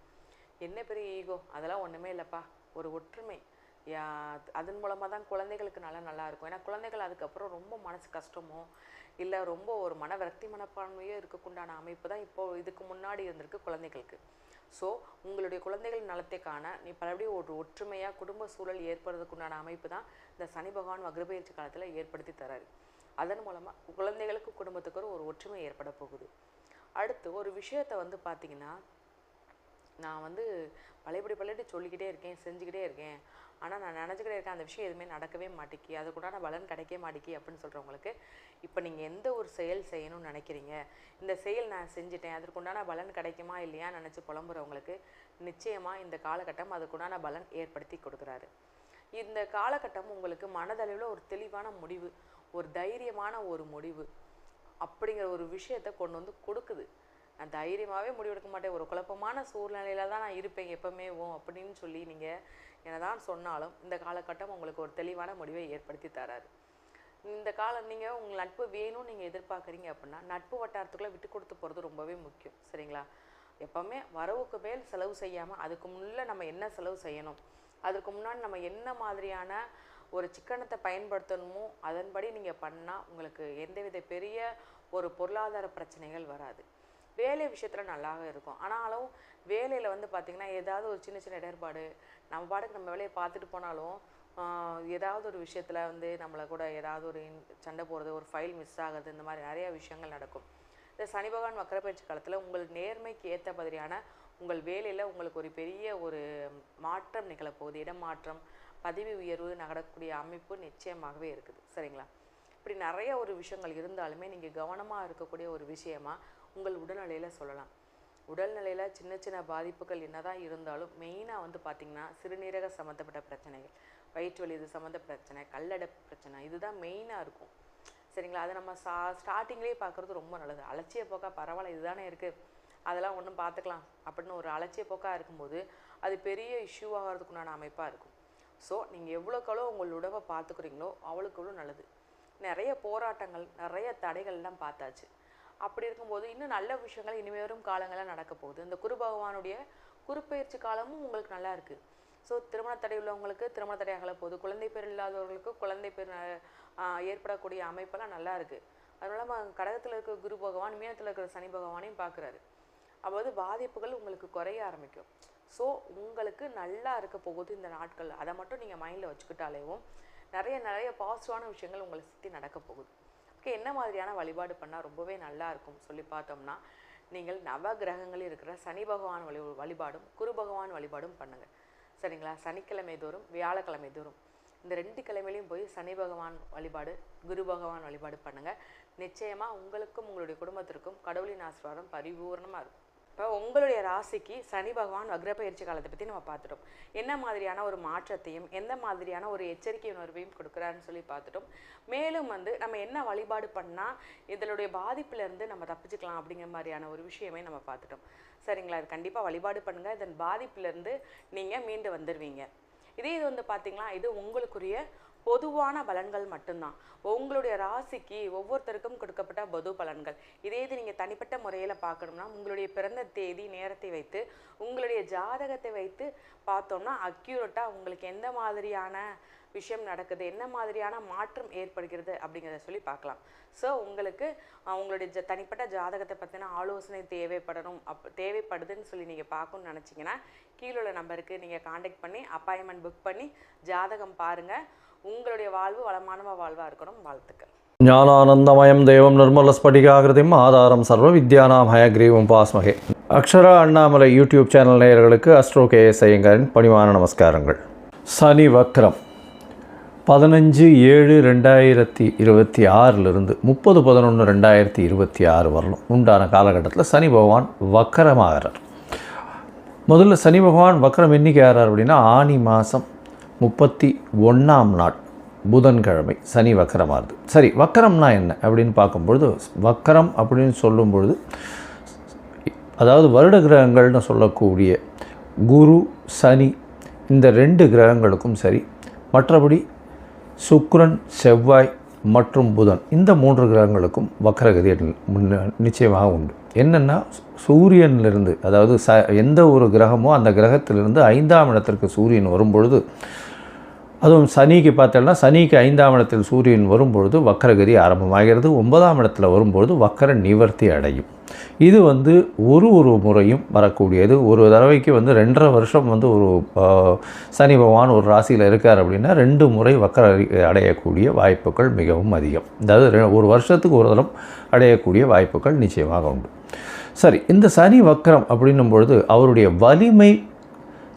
என்ன பெரிய ஈகோ, அதெல்லாம் ஒன்றுமே இல்லைப்பா, ஒரு ஒற்றுமை. அதன் மூலமாக தான் குழந்தைகளுக்கு நல்லா இருக்கும். ஏன்னா குழந்தைகள் அதுக்கப்புறம் ரொம்ப மனசு கஷ்டமோ இல்லை ரொம்ப ஒரு மன விரக்தி மனப்பான்மையோ இருக்கக்குண்டான அமைப்பு தான் இப்போது இதுக்கு முன்னாடி இருந்திருக்கு குழந்தைகளுக்கு. ஸோ உங்களுடைய குழந்தைகள் நலத்தை காண நீ பலபடியும் ஒரு ஒற்றுமையாக குடும்ப சூழல் ஏற்படுறதுக்குண்டான அமைப்பு தான் இந்த சனி பகவான் வக்ரப்பெயர்ச்சி காலத்தில் ஏற்படுத்தி தராரு. அதன் மூலமாக குழந்தைகளுக்கு குடும்பத்துக்கு ஒரு ஒற்றுமை ஏற்பட போகுது. அடுத்து ஒரு விஷயத்தை வந்து பார்த்திங்கன்னா, நான் வந்து பழையபடி சொல்லிக்கிட்டே இருக்கேன், செஞ்சுக்கிட்டே இருக்கேன், ஆனால் நான் நினச்சிக்கிட்டே இருக்கேன், அந்த விஷயம் எதுவுமே நடக்கவே மாட்டேக்கி, அதுக்குண்டான பலன் கிடைக்க மாட்டேக்கி அப்படின்னு சொல்கிறவங்களுக்கு, இப்போ நீங்கள் எந்த ஒரு செயல் செய்யணும்னு நினைக்கிறீங்க, இந்த செயல் நான் செஞ்சுட்டேன், அதற்குண்டான பலன் கிடைக்குமா இல்லையா நினச்சி புலம்புறவங்களுக்கு நிச்சயமாக இந்த காலகட்டம் அதுக்குண்டான பலன் ஏற்படுத்தி கொடுக்குறாரு. இந்த காலகட்டம் உங்களுக்கு மனதளவில் ஒரு தெளிவான முடிவு, ஒரு தைரியமான ஒரு முடிவு அப்படிங்கிற ஒரு விஷயத்தை கொண்டு வந்து கொடுக்குது. நான் தைரியமாகவே முடிவெடுக்க மாட்டேன், ஒரு குழப்பமான சூழ்நிலையில தான் நான் இருப்பேன் எப்பவுமே அப்படின்னு சொல்லி நீங்கள் என்னதான் சொன்னாலும் இந்த காலகட்டம் உங்களுக்கு ஒரு தெளிவான முடிவை ஏற்படுத்தி தராரு. இந்த காலம் நீங்கள் உங்கள் நட்பு வேணும்னு நீங்கள் எதிர்பார்க்குறீங்க அப்படின்னா நட்பு வட்டாரத்துக்குள்ளே விட்டு கொடுத்து போகிறது ரொம்பவே முக்கியம். சரிங்களா? எப்போவுமே வரவுக்கு மேல் செலவு செய்யாமல் அதுக்கு முன்னே நம்ம என்ன செலவு செய்யணும், அதுக்கு முன்னாடி நம்ம என்ன மாதிரியான ஒரு சிக்கனத்தை பயன்படுத்தணுமோ அதன்படி நீங்கள் பண்ணால் உங்களுக்கு எந்தவித பெரிய ஒரு பொருளாதார பிரச்சனைகள் வராது. வேலை விஷயத்தில் நல்லாவே இருக்கும். ஆனாலும் வேலையில் வந்து பார்த்திங்கன்னா ஏதாவது ஒரு சின்ன சின்ன இடர்பாடு, நம்ம பாட்டுக்கு நம்ம வேலையை பார்த்துட்டு போனாலும் ஏதாவது ஒரு விஷயத்தில் வந்து நம்மளை கூட ஏதாவது ஒரு சண்டை போடுறது, ஒரு ஃபைல் மிஸ் ஆகுது, இந்த மாதிரி நிறையா விஷயங்கள் நடக்கும். இந்த சனி பகவான் வக்ரப்பெயர்ச்சி காலத்தில் உங்கள் நேர்மைக்கு ஏற்ற மாதிரியான உங்கள் வேலையில் உங்களுக்கு ஒரு பெரிய ஒரு மாற்றம் நிகழப்போகுது. இடமாற்றம், பதவி உயர்வு நடக்கக்கூடிய அமைப்பு நிச்சயமாகவே இருக்குது. சரிங்களா? இப்படி நிறைய ஒரு விஷயங்கள் இருந்தாலுமே நீங்கள் கவனமாக இருக்கக்கூடிய ஒரு விஷயமா உங்கள் உடல்நிலையில் சொல்லலாம். உடல்நிலையில் சின்ன சின்ன பாதிப்புகள் என்னதான் இருந்தாலும் மெயினாக வந்து பார்த்திங்கன்னா சிறுநீரக சம்மந்தப்பட்ட பிரச்சனைகள், வயிற்று வலி இது சம்மந்த பிரச்சனை, கல்லடப்பு பிரச்சனை, இதுதான் மெயினாக இருக்கும். சரிங்களா? அதை நம்ம ஸ்டார்டிங்லேயே பார்க்குறது ரொம்ப நல்லது. அலட்சிய போக்கா பரவாயில்ல இதுதானே இருக்குது, அதெல்லாம் ஒன்றும் பார்த்துக்கலாம் அப்படின்னு ஒரு அலட்சிய போக்காக இருக்கும்போது அது பெரிய இஷ்யூ ஆகிறதுக்குண்டான அமைப்பாக இருக்கும். ஸோ நீங்கள் எவ்வளோக்களோ உங்கள் உடம்பை பார்த்துக்கிறீங்களோ அவ்வளோக்கு நல்லது. நிறைய போராட்டங்கள், நிறைய தடைகள்லாம் பார்த்தாச்சு. அப்படி இருக்கும்போது இன்னும் நல்ல விஷயங்கள் இனிமே வரும் காலங்கள்லாம் நடக்க போகுது. இந்த குரு பகவானுடைய குருப்பெயர்ச்சி காலமும் உங்களுக்கு நல்லா இருக்குது. ஸோ திருமண தடை உள்ளவங்களுக்கு திருமண தடை ஆகல போகுது, குழந்தை பேர் இல்லாதவர்களுக்கு குழந்தை பேர் ஏற்படக்கூடிய அமைப்பெல்லாம் நல்லா இருக்குது. அதனால நம்ம கடகத்தில் இருக்கிற குரு பகவான் மீனத்தில் இருக்கிற சனி பகவானையும் பார்க்குறாரு. அப்போது பாதிப்புகள் உங்களுக்கு குறைய ஆரம்பிக்கும். ஸோ உங்களுக்கு நல்லா இருக்க போகுது இந்த நாட்கள். அதை மட்டும் நீங்கள் மைண்டில் வச்சுக்கிட்டாலேவும் நிறைய பாசிட்டிவான விஷயங்கள் உங்களை சுற்றி நடக்க போகுது. ஓகே, என்ன மாதிரியான வழிபாடு பண்ணால் ரொம்பவே நல்லா இருக்கும் சொல்லி பார்த்தோம்னா, நீங்கள் நவ கிரகங்களில் இருக்கிற சனி பகவான் வழிபாடும் குரு பகவான் வழிபாடும் பண்ணுங்கள். சரிங்களா? சனிக்கிழமை தோறும் வியாழக்கிழமை தோறும் இந்த 2 கிழமையிலையும் போய் சனி பகவான் வழிபாடு குரு பகவான் வழிபாடு பண்ணுங்கள். நிச்சயமாக உங்களுக்கும் உங்களுடைய குடும்பத்திற்கும் கடவுளின் ஆசீர்வாதம் பரிபூர்ணமாக இருக்கும். இப்போ உங்களுடைய ராசிக்கு சனி பகவான் வக்ரப்பெயர்ச்சி காலத்தை பற்றி நம்ம பார்த்துட்டோம். என்ன மாதிரியான ஒரு மாற்றத்தையும் எந்த மாதிரியான ஒரு எச்சரிக்கை உணர்வையும் கொடுக்குறாருன்னு சொல்லி பார்த்துட்டோம். மேலும் நம்ம என்ன வழிபாடு பண்ணால் இதனுடைய பாதிப்பிலேருந்து நம்ம தப்பிச்சுக்கலாம் அப்படிங்கிற மாதிரியான ஒரு விஷயமே நம்ம பார்த்துட்டோம். சரிங்களா? இது கண்டிப்பாக வழிபாடு பண்ணுங்கள். இதன் பாதிப்பிலேருந்து நீங்கள் மீண்டு வந்துடுவீங்க. இது பார்த்தீங்களா, இது உங்களுக்குரிய பொதுவான பலன்கள் மட்டும்தான். உங்களுடைய ராசிக்கு ஒவ்வொருத்தருக்கும் கொடுக்கப்பட்ட பொது பலன்கள். இது நீங்கள் தனிப்பட்ட முறையில் பார்க்கணும்னா உங்களுடைய பிறந்த தேதி நேரத்தை வைத்து உங்களுடைய ஜாதகத்தை வைத்து பார்த்தோம்னா அக்யூரேட்டாக உங்களுக்கு எந்த மாதிரியான விஷயம் நடக்குது, என்ன மாதிரியான மாற்றம் ஏற்படுகிறது அப்படிங்கிறத சொல்லி பார்க்கலாம். ஸோ உங்களுக்கு உங்களுடைய தனிப்பட்ட ஜாதகத்தை பற்றின ஆலோசனை தேவைப்படுதுன்னு சொல்லி நீங்கள் பார்க்கணும்னு நினச்சிங்கன்னா கீழே உள்ள நம்பருக்கு நீங்கள் காண்டாக்ட் பண்ணி அப்பாயின்மெண்ட் புக் பண்ணி ஜாதகம் பாருங்கள். உங்களுடைய வாழ்வு வளமான வாழ்வாக இருக்கணும். வாழ்த்துக்கள். ஞானானந்தமயம் தேவம் நிர்மலஸ்படிகாகிருதிம் ஆதாரம் சர்வ வித்யானாம் ஹயக்ரீவம் பாஸ்மகே. அக்ஷரா அண்ணாமலை யூடியூப் சேனல் நேயர்களுக்கு அஸ்ட்ரோ KS ஐயங்காரின் பணிவான நமஸ்காரங்கள். சனி வக்ரம் 15/7/2026 30/11/2026 வரலும் உண்டான காலகட்டத்தில் சனி பகவான் வக்கரமாகிறார். முதல்ல சனி பகவான் வக்கரம் என்றைக்கு ஆகிறார் அப்படின்னா ஆனி மாதம் 31ஆம் நாள் புதன்கிழமை சனி வக்கரமாகுது. சரி, வக்கரம்னா என்ன அப்படின்னு பார்க்கும்பொழுது, வக்கரம் அப்படின்னு சொல்லும்பொழுது அதாவது வருட கிரகங்கள்னு சொல்லக்கூடிய குரு சனி இந்த 2 கிரகங்களுக்கும் சரி, மற்றபடி சுக்கிரன் செவ்வாய் மற்றும் புதன் இந்த 3 கிரகங்களுக்கும் வக்கரகதி நிச்சயமாக உண்டு. என்னென்னா சூரியனிலிருந்து அதாவது எந்த ஒரு கிரகமோ அந்த கிரகத்திலிருந்து 5ஆம் இடத்திற்கு சூரியன் வரும்பொழுது, அதுவும் சனிக்கு பார்த்தோம்னா சனிக்கு 5ஆம் இடத்தில் சூரியன் வரும்பொழுது வக்கரகதி ஆரம்பமாகிறது. 9ஆம் இடத்துல வரும்பொழுது வக்கர நிவர்த்தி அடையும். இது ஒரு முறையும் வரக்கூடியது. ஒரு தடவைக்கு 2.5 வருஷம் ஒரு சனி பகவான் ஒரு ராசியில் இருக்கார் அப்படின்னா 2 முறை வக்கர அடையக்கூடிய வாய்ப்புகள் மிகவும் அதிகம். அதாவது ஒரு வருஷத்துக்கு ஒரு தரம் அடையக்கூடிய வாய்ப்புகள் நிச்சயமாக உண்டு. சரி, இந்த சனி வக்கரம் அப்படின்னும் பொழுது அவருடைய வலிமை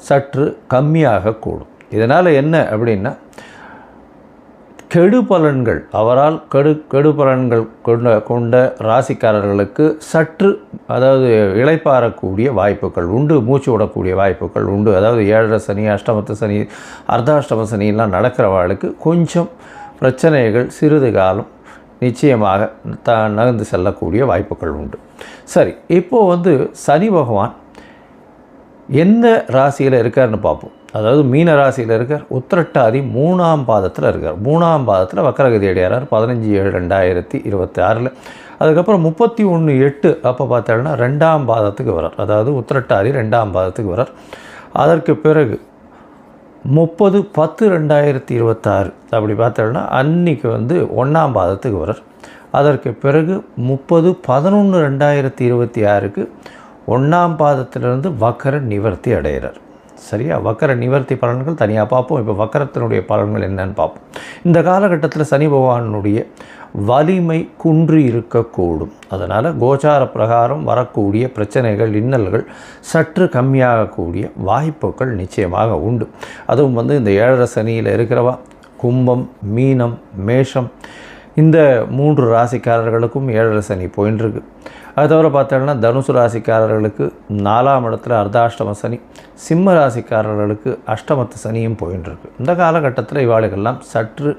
சற்று கம்மியாக கூடும். இதனால் என்ன அப்படின்னா கெடு பலன்கள் அவரால் கெடு பலன்கள் கொண்ட ராசிக்காரர்களுக்கு சற்று அதாவது இளைப்பாறக்கூடிய வாய்ப்புகள் உண்டு, மூச்சு விடக்கூடிய வாய்ப்புகள் உண்டு. அதாவது 7.5 சனி, அஷ்டமத்து சனி, அர்த்தாஷ்டம சனியெல்லாம் நடக்கிறவர்களுக்கு கொஞ்சம் பிரச்சனைகள் சிறிது காலம் நிச்சயமாக நகர்ந்து செல்லக்கூடிய வாய்ப்புகள் உண்டு. சரி, இப்போது சனி பகவான் எந்த ராசியில் இருக்காருன்னு பார்ப்போம். அதாவது மீன ராசியில் இருக்கார், உத்திரட்டாதி 3ஆம் பாதத்தில் இருக்கார். 3ஆம் பாதத்தில் வக்கரகதி அடையார் 15/7/2026. அதுக்கப்புறம் 31/8 அப்போ பார்த்தோம்னா 2ஆம் பாதத்துக்கு வரார். அதாவது உத்திரட்டாதி 2ஆம் பாதத்துக்கு வரார். அதற்கு பிறகு 30/10/2026 அப்படி பார்த்தோம்னா அன்றைக்கி 1ஆம் பாதத்துக்கு வரார். அதற்கு பிறகு 30/11/2026க்கு 1ஆம் பாதத்திலிருந்து வக்கர நிவர்த்தி அடைகிறார். சரியா? வக்கர நிவர்த்தி பலன்கள் தனியாக பார்ப்போம். இப்போ வக்கரத்தினுடைய பலன்கள் என்னன்னு பார்ப்போம். இந்த காலகட்டத்தில் சனி பகவானுடைய வலிமை குன்றி இருக்கக்கூடும். அதனால் கோச்சார பிரகாரம் வரக்கூடிய பிரச்சனைகள் இன்னல்கள் சற்று கம்மியாகக்கூடிய வாய்ப்புகள் நிச்சயமாக உண்டு. அதுவும் இந்த 7.5 சனியில் இருக்கிறவா கும்பம், மீனம், மேஷம் இந்த 3 ராசிக்காரர்களுக்கும் 7.5 சனி போயின்ட்டுருக்கு. அது தவிர பார்த்தோம்னா தனுசு ராசிக்காரர்களுக்கு 4ஆம் இடத்துல அர்த்தாஷ்டம சனி, சிம்ம ராசிக்காரர்களுக்கு அஷ்டமத்து சனியும் போயின்ட்டுருக்கு. இந்த காலகட்டத்தில் இவாளுக்கெல்லாம் சற்று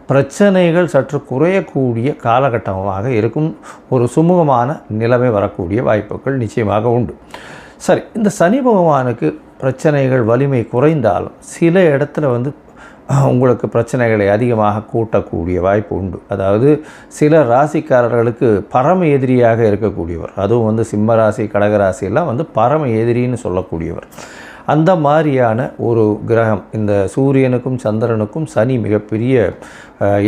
பிரச்சனைகள் சற்று குறையக்கூடிய காலகட்டமாக இருக்கும். ஒரு சுமூகமான நிலைமை வரக்கூடிய வாய்ப்புகள் நிச்சயமாக உண்டு. சரி, இந்த சனி பகவானுக்கு பிரச்சனைகள் வலிமை குறைந்தாலும் சில இடத்துல உங்களுக்கு பிரச்சனைகளை அதிகமாக கூட்டக்கூடிய வாய்ப்பு உண்டு. அதாவது சில ராசிக்காரர்களுக்கு பரம எதிரியாக இருக்கக்கூடியவர், அதுவும் சிம்ம ராசி கடகராசியெல்லாம் பரம எதிரின்னு சொல்லக்கூடியவர். அந்த மாதிரியான ஒரு கிரகம் இந்த சூரியனுக்கும் சந்திரனுக்கும் சனி மிகப்பெரிய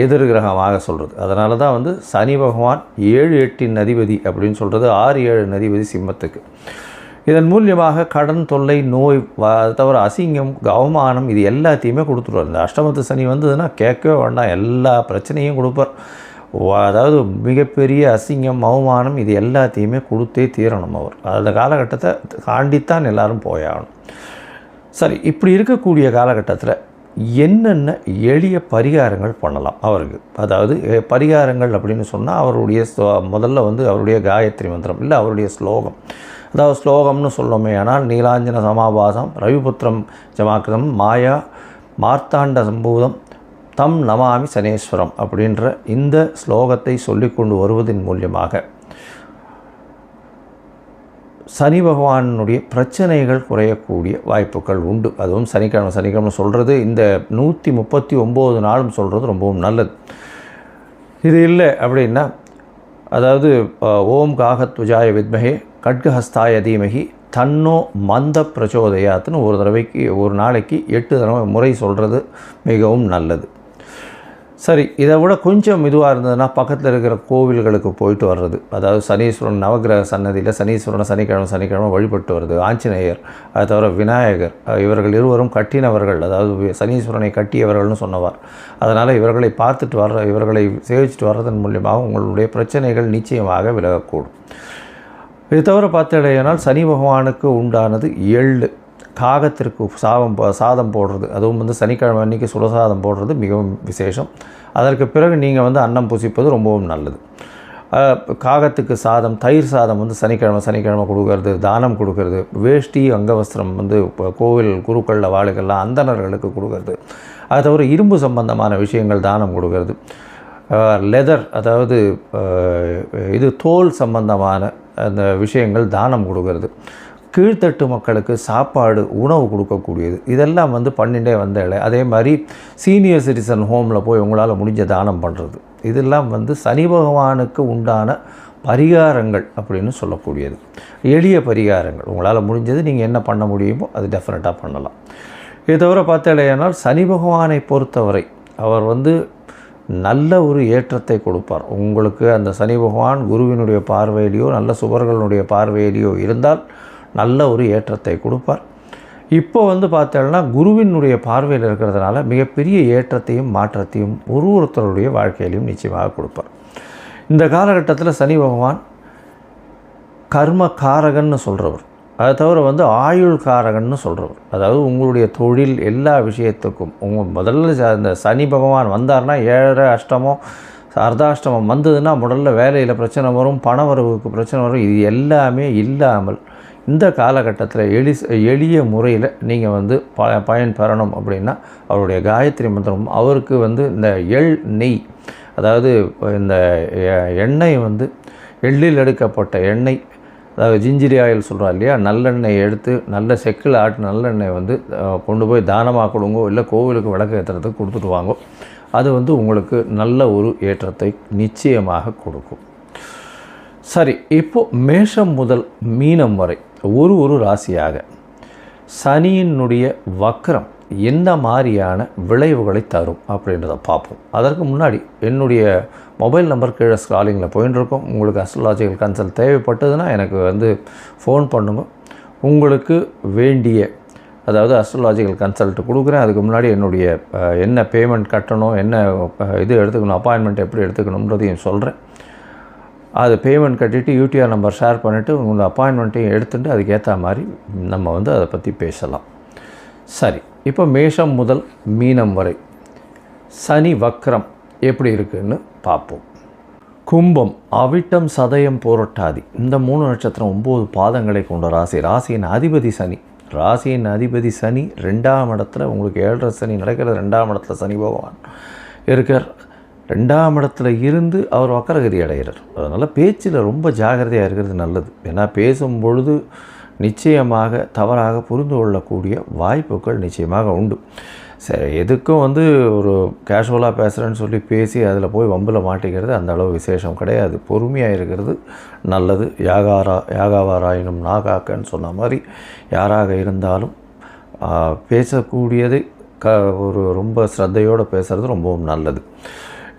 எதிர் கிரகமாக சொல்கிறது. அதனால தான் சனி பகவான் 7-8 அதிபதி அப்படின்னு சொல்கிறது. 6-7 அதிபதி சிம்மத்துக்கு. இதன் மூலியமாக கடன் தொல்லை, நோய், அது தவிர அசிங்கம், அவமானம் இது எல்லாத்தையுமே கொடுத்துருவார். இந்த அஷ்டமத்து சனி வந்ததுன்னா கேட்கவே வேண்டாம், எல்லா பிரச்சனையும் கொடுப்பார். அதாவது மிகப்பெரிய அசிங்கம், அவமானம் இது எல்லாத்தையுமே கொடுத்தே தீரணும். அவர் அந்த காலகட்டத்தை தாண்டித்தான் எல்லாரும் போயாகணும். சரி, இப்படி இருக்கக்கூடிய காலகட்டத்தில் என்னென்ன எளிய பரிகாரங்கள் பண்ணலாம் அவருக்கு? அதாவது பரிகாரங்கள் அப்படின்னு சொன்னால் அவருடைய முதல்ல வந்து அவருடைய காயத்ரி மந்திரம் இல்லை அவருடைய ஸ்லோகம். அதாவது ஸ்லோகம்னு சொல்லோமே ஆனால் நீலாஞ்சன சமாபாசம் ரவிபுத்திரம் ஜமாக்கிரம் மாயா மார்த்தாண்ட சம்பூதம் தம் நமாமி சனேஸ்வரம் அப்படின்ற இந்த ஸ்லோகத்தை சொல்லிக்கொண்டு வருவதன் மூலியமாக சனி பகவானுடைய பிரச்சனைகள் குறையக்கூடிய வாய்ப்புகள் உண்டு. அதுவும் சனிக்கிழமை சொல்கிறது இந்த 139 நாளும் சொல்கிறது ரொம்பவும் நல்லது. இது இல்லை அப்படின்னா அதாவது ஓம் காகத்வஜாய வித்மஹே கட்கஹஸ்தாய தீமஹி தன்னோ மந்த பிரச்சோதயாத்துன்னு ஒரு நாளைக்கு 8 தடவை முறை சொல்கிறது மிகவும் நல்லது. சரி, இதை விட கொஞ்சம் இதுவாக இருந்ததுன்னா பக்கத்தில் இருக்கிற கோவில்களுக்கு போயிட்டு வர்றது. அதாவது சனீஸ்வரன் நவகிரக சன்னதியில் சனீஸ்வரனை சனிக்கிழமை வழிபட்டு வருது. ஆஞ்சநேயர், அதை தவிர விநாயகர், இவர்கள் இருவரும் கட்டினவர்கள், அதாவது சனீஸ்வரனை கட்டியவர்கள்னு சொன்னவார். அதனால் இவர்களை இவர்களை சேவிச்சுட்டு வர்றதன் மூலியமாக உங்களுடைய பிரச்சனைகள் நிச்சயமாக விலகக்கூடும். இது தவிர பார்த்தடையானால் சனி பகவானுக்கு உண்டானது எள்ளு. காகத்திற்கு சாதம் போடுறது, அதுவும் வந்து சனிக்கிழமை அன்றைக்கி சுடசாதம் போடுறது மிகவும் விசேஷம். அதற்கு பிறகு நீங்கள் வந்து அன்னம் புசிப்பது ரொம்பவும் நல்லது. காகத்துக்கு சாதம், தயிர் சாதம் வந்து சனிக்கிழமை கொடுக்கறது, தானம் கொடுக்கறது. வேஷ்டி அங்கவஸ்திரம் வந்து கோவில் குருக்களில் வாழுகள்லாம் அந்தணர்களுக்கு கொடுக்கறது. அது தவிர இரும்பு சம்பந்தமான விஷயங்கள் தானம் கொடுக்கறது. லெதர், அதாவது இது தோல் சம்பந்தமான அந்த விஷயங்கள் தானம் கொடுக்கறது. கீழ்த்தட்டு மக்களுக்கு சாப்பாடு உணவு கொடுக்கக்கூடியது. இதெல்லாம் வந்து பண்ணிகிட்டே வந்தாலே. அதே மாதிரி சீனியர் சிட்டிசன் ஹோமில் போய் உங்களால் முடிஞ்ச தானம் பண்ணுறது. இதெல்லாம் வந்து சனி பகவானுக்கு உண்டான பரிகாரங்கள் அப்படின்னு சொல்லக்கூடியது. எளிய பரிகாரங்கள் உங்களால் முடிஞ்சது நீங்கள் என்ன பண்ண முடியுமோ அது டெஃபினட்டாக பண்ணலாம். இது தவிர பார்த்தாலேயானால் சனி பகவானை பொறுத்தவரை அவர் வந்து நல்ல ஒரு ஏற்றத்தை கொடுப்பார் உங்களுக்கு. அந்த சனி பகவான் குருவினுடைய பார்வையிலையோ நல்ல சுபர்களுடைய பார்வையிலையோ இருந்தால் நல்ல ஒரு ஏற்றத்தை கொடுப்பார். இப்போ வந்து பார்த்தோம்னா குருவினுடைய பார்வையில் இருக்கிறதுனால மிகப்பெரிய ஏற்றத்தையும் மாற்றத்தையும் ஒருத்தருடைய வாழ்க்கையிலையும் நிச்சயமாக கொடுப்பார். இந்த காலகட்டத்தில் சனி பகவான் கர்ம காரகன்னு சொல்கிறவர். அதை தவிர வந்து ஆயுள் காரகன்னு சொல்கிறவர். அதாவது உங்களுடைய தொழில் எல்லா விஷயத்துக்கும் முதல்ல அந்த சனி பகவான் வந்தார்னா 7 அஷ்டமம் அர்த்தாஷ்டமம் வந்ததுன்னா முதல்ல வேலையில் பிரச்சனை வரும், பண வரவுக்கு பிரச்சனை வரும். இது எல்லாமே இல்லாமல் இந்த காலகட்டத்தில் எளிய முறையில் நீங்கள் வந்து பயன் பெறணும் அப்படின்னா அவருடைய காயத்ரி மந்திரம், அவருக்கு வந்து இந்த நெய், அதாவது இந்த எண்ணெய் வந்து எள்ளில் எடுக்கப்பட்ட எண்ணெய், அதாவது ஜிஞ்சிரி ஆயில் சொல்கிறோம் இல்லையா, நல்லெண்ணெய் எடுத்து நல்ல செக்கில் ஆட்டு நல்லெண்ணெய் வந்து கொண்டு போய் தானமாக கொடுங்கோ, இல்லை கோவிலுக்கு விளக்கு ஏற்றுறதுக்கு கொடுத்துட்டு வாங்கோ. அது வந்து உங்களுக்கு நல்ல ஒரு ஏற்றத்தை நிச்சயமாக கொடுக்கும். சரி, இப்போது மேஷம் முதல் மீனம் வரை ஒரு ராசியாக சனியினுடைய வக்ரம் எந்த மாதிரியான விளைவுகளை தரும் அப்படின்றத பார்ப்போம். அதற்கு முன்னாடி என்னுடைய மொபைல் நம்பர் கீழே ஸ்க்ராலிங்கில் போயின்ட்டுருக்கோம். உங்களுக்கு அஸ்ட்ராலாஜிக்கல் கன்சல்ட் தேவைப்பட்டதுன்னா எனக்கு வந்து ஃபோன் பண்ணுங்க. உங்களுக்கு வேண்டிய அதாவது அஸ்ட்ராலாஜிக்கல் கன்சல்ட் கொடுக்குறேன். அதுக்கு முன்னாடி என்னுடைய என்ன பேமெண்ட் கட்டணும், என்ன இது எடுத்துக்கணும், அப்பாயின்மெண்ட் எப்படி எடுத்துக்கணுன்றதையும் சொல்கிறேன். அது பேமெண்ட் கட்டிவிட்டு யூடிஆர் நம்பர் ஷேர் பண்ணிவிட்டு உங்களோட அப்பாயின்மெண்ட்டையும் எடுத்துகிட்டு அதுக்கேற்ற மாதிரி நம்ம வந்து அதை பற்றி பேசலாம். சரி, இப்போ மேஷம் முதல் மீனம் வரை சனி வக்ரம் எப்படி இருக்குதுன்னு பார்ப்போம். கும்பம், அவிட்டம், சதயம், புரட்டாதி இந்த 3 நட்சத்திரம் 9 பாதங்களை கொண்ட ராசி. ராசியின் அதிபதி சனி. 2ஆம் இடத்துல உங்களுக்கு 7.5 சனி நடக்கிறது. 2ஆம் இடத்துல சனி பகவான் இருக்கார். 2ஆம் இடத்துல இருந்து அவர் வக்கரகதி அடைகிறார். அதனால் பேச்சில் ரொம்ப ஜாகிரதையாக இருக்கிறது நல்லது. ஏன்னா பேசும் பொழுது நிச்சயமாக தவறாக புரிந்து கொள்ளக்கூடிய வாய்ப்புகள் நிச்சயமாக உண்டு. சரி, எதுக்கும் வந்து ஒரு கேஷுவலாக பேசுகிறேன்னு சொல்லி பேசி அதில் போய் வம்பில் மாட்டிக்கிறது அந்த அளவு விசேஷம் கிடையாது. பொறுமையாக இருக்கிறது நல்லது. யாகாவாராயினும் நாகாக்கன்னு சொன்ன மாதிரி யாராக இருந்தாலும் பேசக்கூடியது ஒரு ரொம்ப ஸ்ரத்தையோடு பேசுகிறது ரொம்பவும் நல்லது.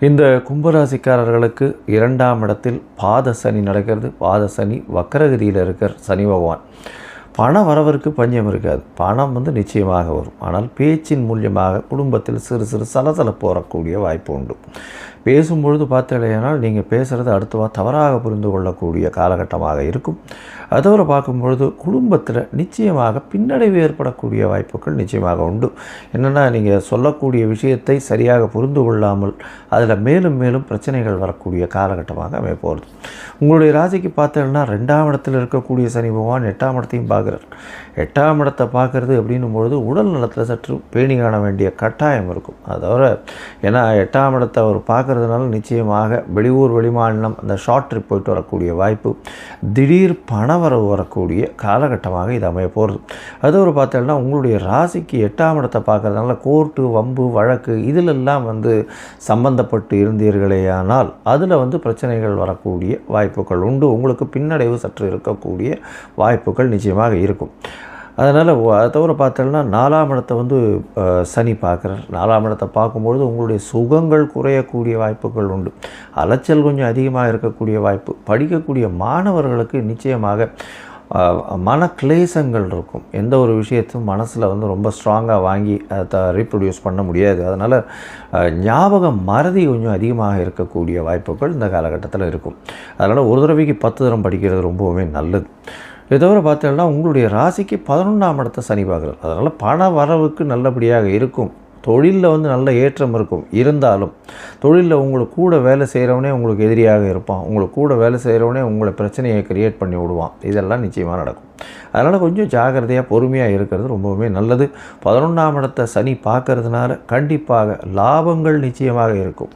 இந்த கும்பராசிக்காரர்களுக்கு 2ஆம் இடத்தில் பாத சனி நடக்கிறது. பாத சனி வக்கரகதியில் இருக்கிற சனி பகவான் பண வரவிற்கு பஞ்சம் இருக்காது. பணம் வந்து நிச்சயமாக வரும். ஆனால் பேச்சின் மூலியமாக குடும்பத்தில் சிறு சிறு சலசலப்பு வரக்கூடிய வாய்ப்பு உண்டு. பேசும்பொழுது பார்த்தீங்கன்னா நீங்கள் பேசுகிறது அடுத்தவா தவறாக புரிந்து கொள்ளக்கூடிய காலகட்டமாக இருக்கும். அதோடு பார்க்கும்பொழுது குடும்பத்தில் நிச்சயமாக பின்னடைவு ஏற்படக்கூடிய வாய்ப்புகள் நிச்சயமாக உண்டு. என்னென்னா நீங்கள் சொல்லக்கூடிய விஷயத்தை சரியாக புரிந்து கொள்ளாமல் அதில் மேலும் மேலும் பிரச்சனைகள் வரக்கூடிய காலகட்டமாக அமைப்போகிறது. உங்களுடைய ராசிக்கு பார்த்தீங்கன்னா 2ஆம் இடத்தில் இருக்கக்கூடிய சனி பகவான் 8ஆம் இடத்தையும் பார்க்குறார். 8ஆம் இடத்தை பார்க்குறது அப்படின்னும்பொழுது உடல் நலத்தில் சற்று பேணி காண வேண்டிய கட்டாயம் இருக்கும். அதோட ஏன்னா 8ஆம் இடத்தை அவர் பார்க்குறதுனால நிச்சயமாக வெளியூர் வெளிமாநிலம் அந்த ஷார்ட் ட்ரிப் போயிட்டு வரக்கூடிய வாய்ப்பு, திடீர் பணவரவு வரக்கூடிய காலகட்டமாக இது அமைய போகிறது. அதோடு பார்த்தீங்கன்னா உங்களுடைய ராசிக்கு 8ஆம் இடத்தை பார்க்குறதுனால கோர்ட்டு வம்பு வழக்கு இதிலெல்லாம் வந்து சம்பந்தப்பட்டு இருந்தீர்களேயானால் அதில் வந்து பிரச்சனைகள் வரக்கூடிய வாய்ப்புகள் உண்டு. உங்களுக்கு பின்னடைவு சற்று இருக்கக்கூடிய வாய்ப்புகள் நிச்சயமாக இருக்கும். அதனால் தவிர பார்த்தோம்னா 4ஆம் இடத்தை வந்து சனி பார்க்குறார். 4ஆம் இடத்தை பார்க்கும்பொழுது உங்களுடைய சுகங்கள் குறையக்கூடிய வாய்ப்புகள் உண்டு. அலைச்சல் கொஞ்சம் அதிகமாக இருக்கக்கூடிய வாய்ப்பு. படிக்கக்கூடிய மாணவர்களுக்கு நிச்சயமாக மன கிளேசங்கள் இருக்கும். எந்த ஒரு விஷயத்தையும் மனசில் வந்து ரொம்ப ஸ்ட்ராங்காக வாங்கி அதை ரீப்ரொடியூஸ் பண்ண முடியாது. அதனால் ஞாபகம் மறதி கொஞ்சம் அதிகமாக இருக்கக்கூடிய வாய்ப்புகள் இந்த காலகட்டத்தில் இருக்கும். அதனால் ஒரு தடவைக்கு 10 தரம் படிக்கிறது ரொம்பவுமே நல்லது. இதை தவிர பார்த்தீங்கன்னா உங்களுடைய ராசிக்கு 11ஆம் இடத்தை சனி பார்க்குறார். அதனால் பண வரவுக்கு நல்லபடியாக இருக்கும். தொழிலில் வந்து நல்ல ஏற்றம் இருக்கும். இருந்தாலும் தொழிலில் உங்களுக்கு கூட வேலை செய்கிறவனே உங்களுக்கு எதிரியாக இருப்பான். உங்களுக்கு கூட வேலை செய்கிறவனே உங்களை பிரச்சனையை க்ரியேட் பண்ணி விடுவான். இதெல்லாம் நிச்சயமாக நடக்கும். அதனால் கொஞ்சம் ஜாக்கிரதையாக பொறுமையாக இருக்கிறது ரொம்பவுமே நல்லது. 11ஆம் இடத்தை சனி பார்க்கறதுனால கண்டிப்பாக லாபங்கள் நிச்சயமாக இருக்கும்.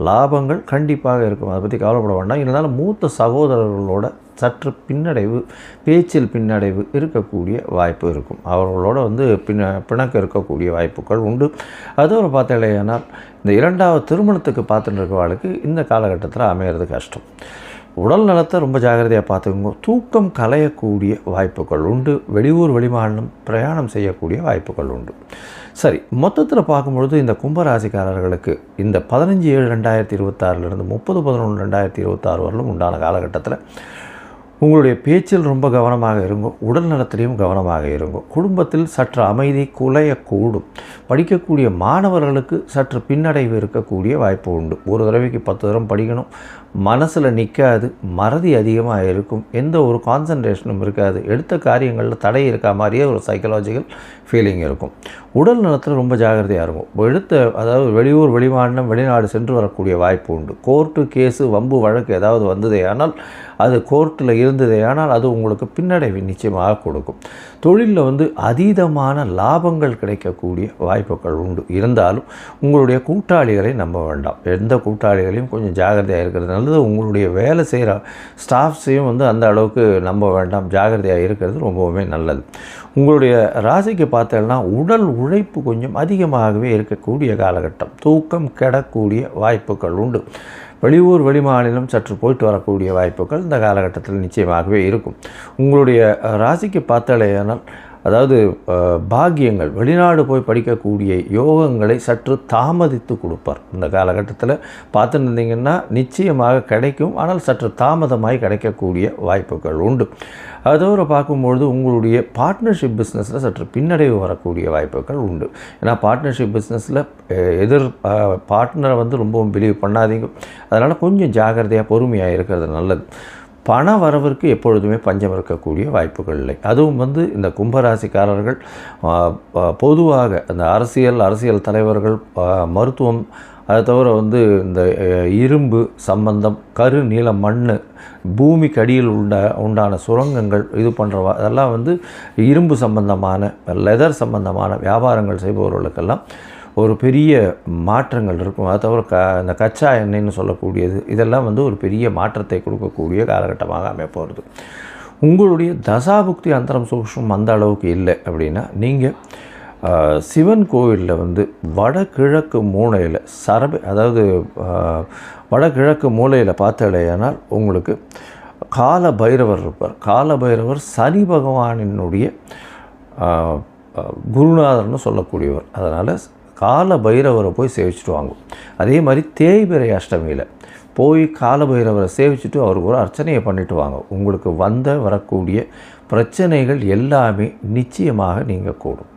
லாபங்கள் கண்டிப்பாக இருக்கும். அதை பற்றி கவலைப்பட வேண்டாம். இருந்தாலும் மூத்த சகோதரர்களோட சற்று பின்னடைவு, பேச்சில் பின்னடைவு இருக்கக்கூடிய வாய்ப்பு இருக்கும். அவர்களோட வந்து பிணக்கு இருக்கக்கூடிய வாய்ப்புகள் உண்டு. அதோடு பார்த்தீங்கன்னா இந்த 2வது திருமணத்துக்கு பார்த்துட்டு இருக்கவாளுக்கு இந்த காலகட்டத்தில் அமையிறது கஷ்டம். உடல் நலத்தை ரொம்ப ஜாக்கிரதையாக பார்த்துக்கோங்க. தூக்கம் கலையக்கூடிய வாய்ப்புகள் உண்டு. வெளியூர் வெளிமாநிலம் பிரயாணம் செய்யக்கூடிய வாய்ப்புகள் உண்டு. சரி, மொத்தத்தில் பார்க்கும்பொழுது இந்த கும்பராசிக்காரர்களுக்கு இந்த 15/7/2026 30/11/2026 வரலும் உண்டான காலகட்டத்தில் உங்களுடைய பேச்சில் ரொம்ப கவனமாக இருங்கோ. உடல் நலத்திலையும் கவனமாக இருங்கோ. குடும்பத்தில் சற்று அமைதி குலையக்கூடும். படிக்கக்கூடிய மாணவர்களுக்கு சற்று பின்னடைவு இருக்கக்கூடிய வாய்ப்பு உண்டு. ஒரு தடவைக்கு 10 தரம் படிக்கணும். மனசில் நிற்காது. மறதி அதிகமாக இருக்கும். எந்த ஒரு கான்சன்ட்ரேஷனும் இருக்காது. எடுத்த காரியங்களில் தடை இருக்கா மாதிரியே ஒரு சைக்கலாஜிக்கல் ஃபீலிங் இருக்கும். உடல் நலத்தில் ரொம்ப ஜாகிரதையாக இருக்கும். அதாவது வெளியூர் வெளிமாநிலம் வெளிநாடு சென்று வரக்கூடிய வாய்ப்பு உண்டு. கோர்ட்டு கேஸு வம்பு வழக்கு ஏதாவது வந்ததே ஆனால் அது கோர்ட்டில் இருந்ததே ஆனால் அது உங்களுக்கு பின்னடைவை நிச்சயமாக கொடுக்கும். தொழிலில் வந்து அதீதமான லாபங்கள் கிடைக்கக்கூடிய வாய்ப்புகள் உண்டு. இருந்தாலும் உங்களுடைய கூட்டாளிகளை நம்ப வேண்டாம். எந்த கூட்டாளிகளையும் கொஞ்சம் ஜாகிரதையாக இருக்கிறது நல்லது. உங்களுடைய வேலை செய்கிற ஸ்டாஃப்ஸையும் வந்து அந்த அளவுக்கு நம்ப வேண்டாம். ஜாகிரதையாக இருக்கிறது ரொம்பவுமே நல்லது. உங்களுடைய ராசிக்கு பார்த்தீங்கன்னா உடல் உழைப்பு கொஞ்சம் அதிகமாகவே இருக்கக்கூடிய காலகட்டம். தூக்கம் கெடக்கூடிய வாய்ப்புகள் உண்டு. வெளியூர் வெளிமாநிலம் சற்று போயிட்டு வரக்கூடிய வாய்ப்புகள் இந்த காலகட்டத்தில் நிச்சயமாகவே இருக்கும். உங்களுடைய ராசிக்கு பார்த்தாலேயானால் அதாவது பாக்கியங்கள் வெளிநாடு போய் படிக்கக்கூடிய யோகங்களை சற்று தாமதித்து கொடுப்பார். இந்த காலகட்டத்தில் பார்த்துட்டு இருந்தீங்கன்னா நிச்சயமாக கிடைக்கும். ஆனால் சற்று தாமதமாய் கிடைக்கக்கூடிய வாய்ப்புகள் உண்டு. அதோடு பார்க்கும்பொழுது உங்களுடைய பார்ட்னர்ஷிப் பிஸ்னஸில் சற்று பின்னடைவு வரக்கூடிய வாய்ப்புகள் உண்டு. ஏன்னா பார்ட்னர்ஷிப் பிஸ்னஸில் பார்ட்னரை வந்து ரொம்பவும் பிலீவ் பண்ணாதீங்க. அதனால் கொஞ்சம் ஜாகிரதையாக பொறுமையாக இருக்கிறது நல்லது. பண வரவிற்கு எப்பொழுதுமே பஞ்சம் இருக்கக்கூடிய வாய்ப்புகள் இல்லை. அதுவும் வந்து இந்த கும்பராசிக்காரர்கள் பொதுவாக இந்த அரசியல் தலைவர்கள், மருத்துவம், அதை தவிர வந்து இந்த இரும்பு சம்பந்தம், கரு நீல மண், பூமிக்கு அடியில் உண்டான சுரங்கங்கள் இது பண்ணுற அதெல்லாம் வந்து இரும்பு சம்பந்தமான லெதர் சம்பந்தமான வியாபாரங்கள் செய்பவர்களுக்கெல்லாம் ஒரு பெரிய மாற்றங்கள் இருக்கும். அதை தவிர இந்த கச்சா எண்ணெய்னு சொல்லக்கூடியது இதெல்லாம் வந்து ஒரு பெரிய மாற்றத்தை கொடுக்கக்கூடிய காலகட்டமாக அமைப்போகிறது. உங்களுடைய தசாபுக்தி அந்தரம் சூக்ஷ்மம் அந்த அளவுக்கு இல்லை அப்படின்னா நீங்கள் சிவன் கோவிலில் வந்து வடகிழக்கு மூலையில் அதாவது வடகிழக்கு மூலையில் பார்த்தாலேயானால் உங்களுக்கு கால பைரவர் இருப்பார். கால பைரவர் சனி பகவானினுடைய குருநாதர்னு சொல்லக்கூடியவர். அதனால் கால பைரவரை போய் சேவிச்சுட்டு வாங்கும். அதே மாதிரி தேய்பிறை அஷ்டமியில் போய் காலபைரவரை சேவிச்சுட்டு அவருக்கு ஒரு அர்ச்சனையை பண்ணிட்டு வாங்க. உங்களுக்கு வரக்கூடிய பிரச்சனைகள் எல்லாமே நிச்சயமாக நீங்கள் கூடும்.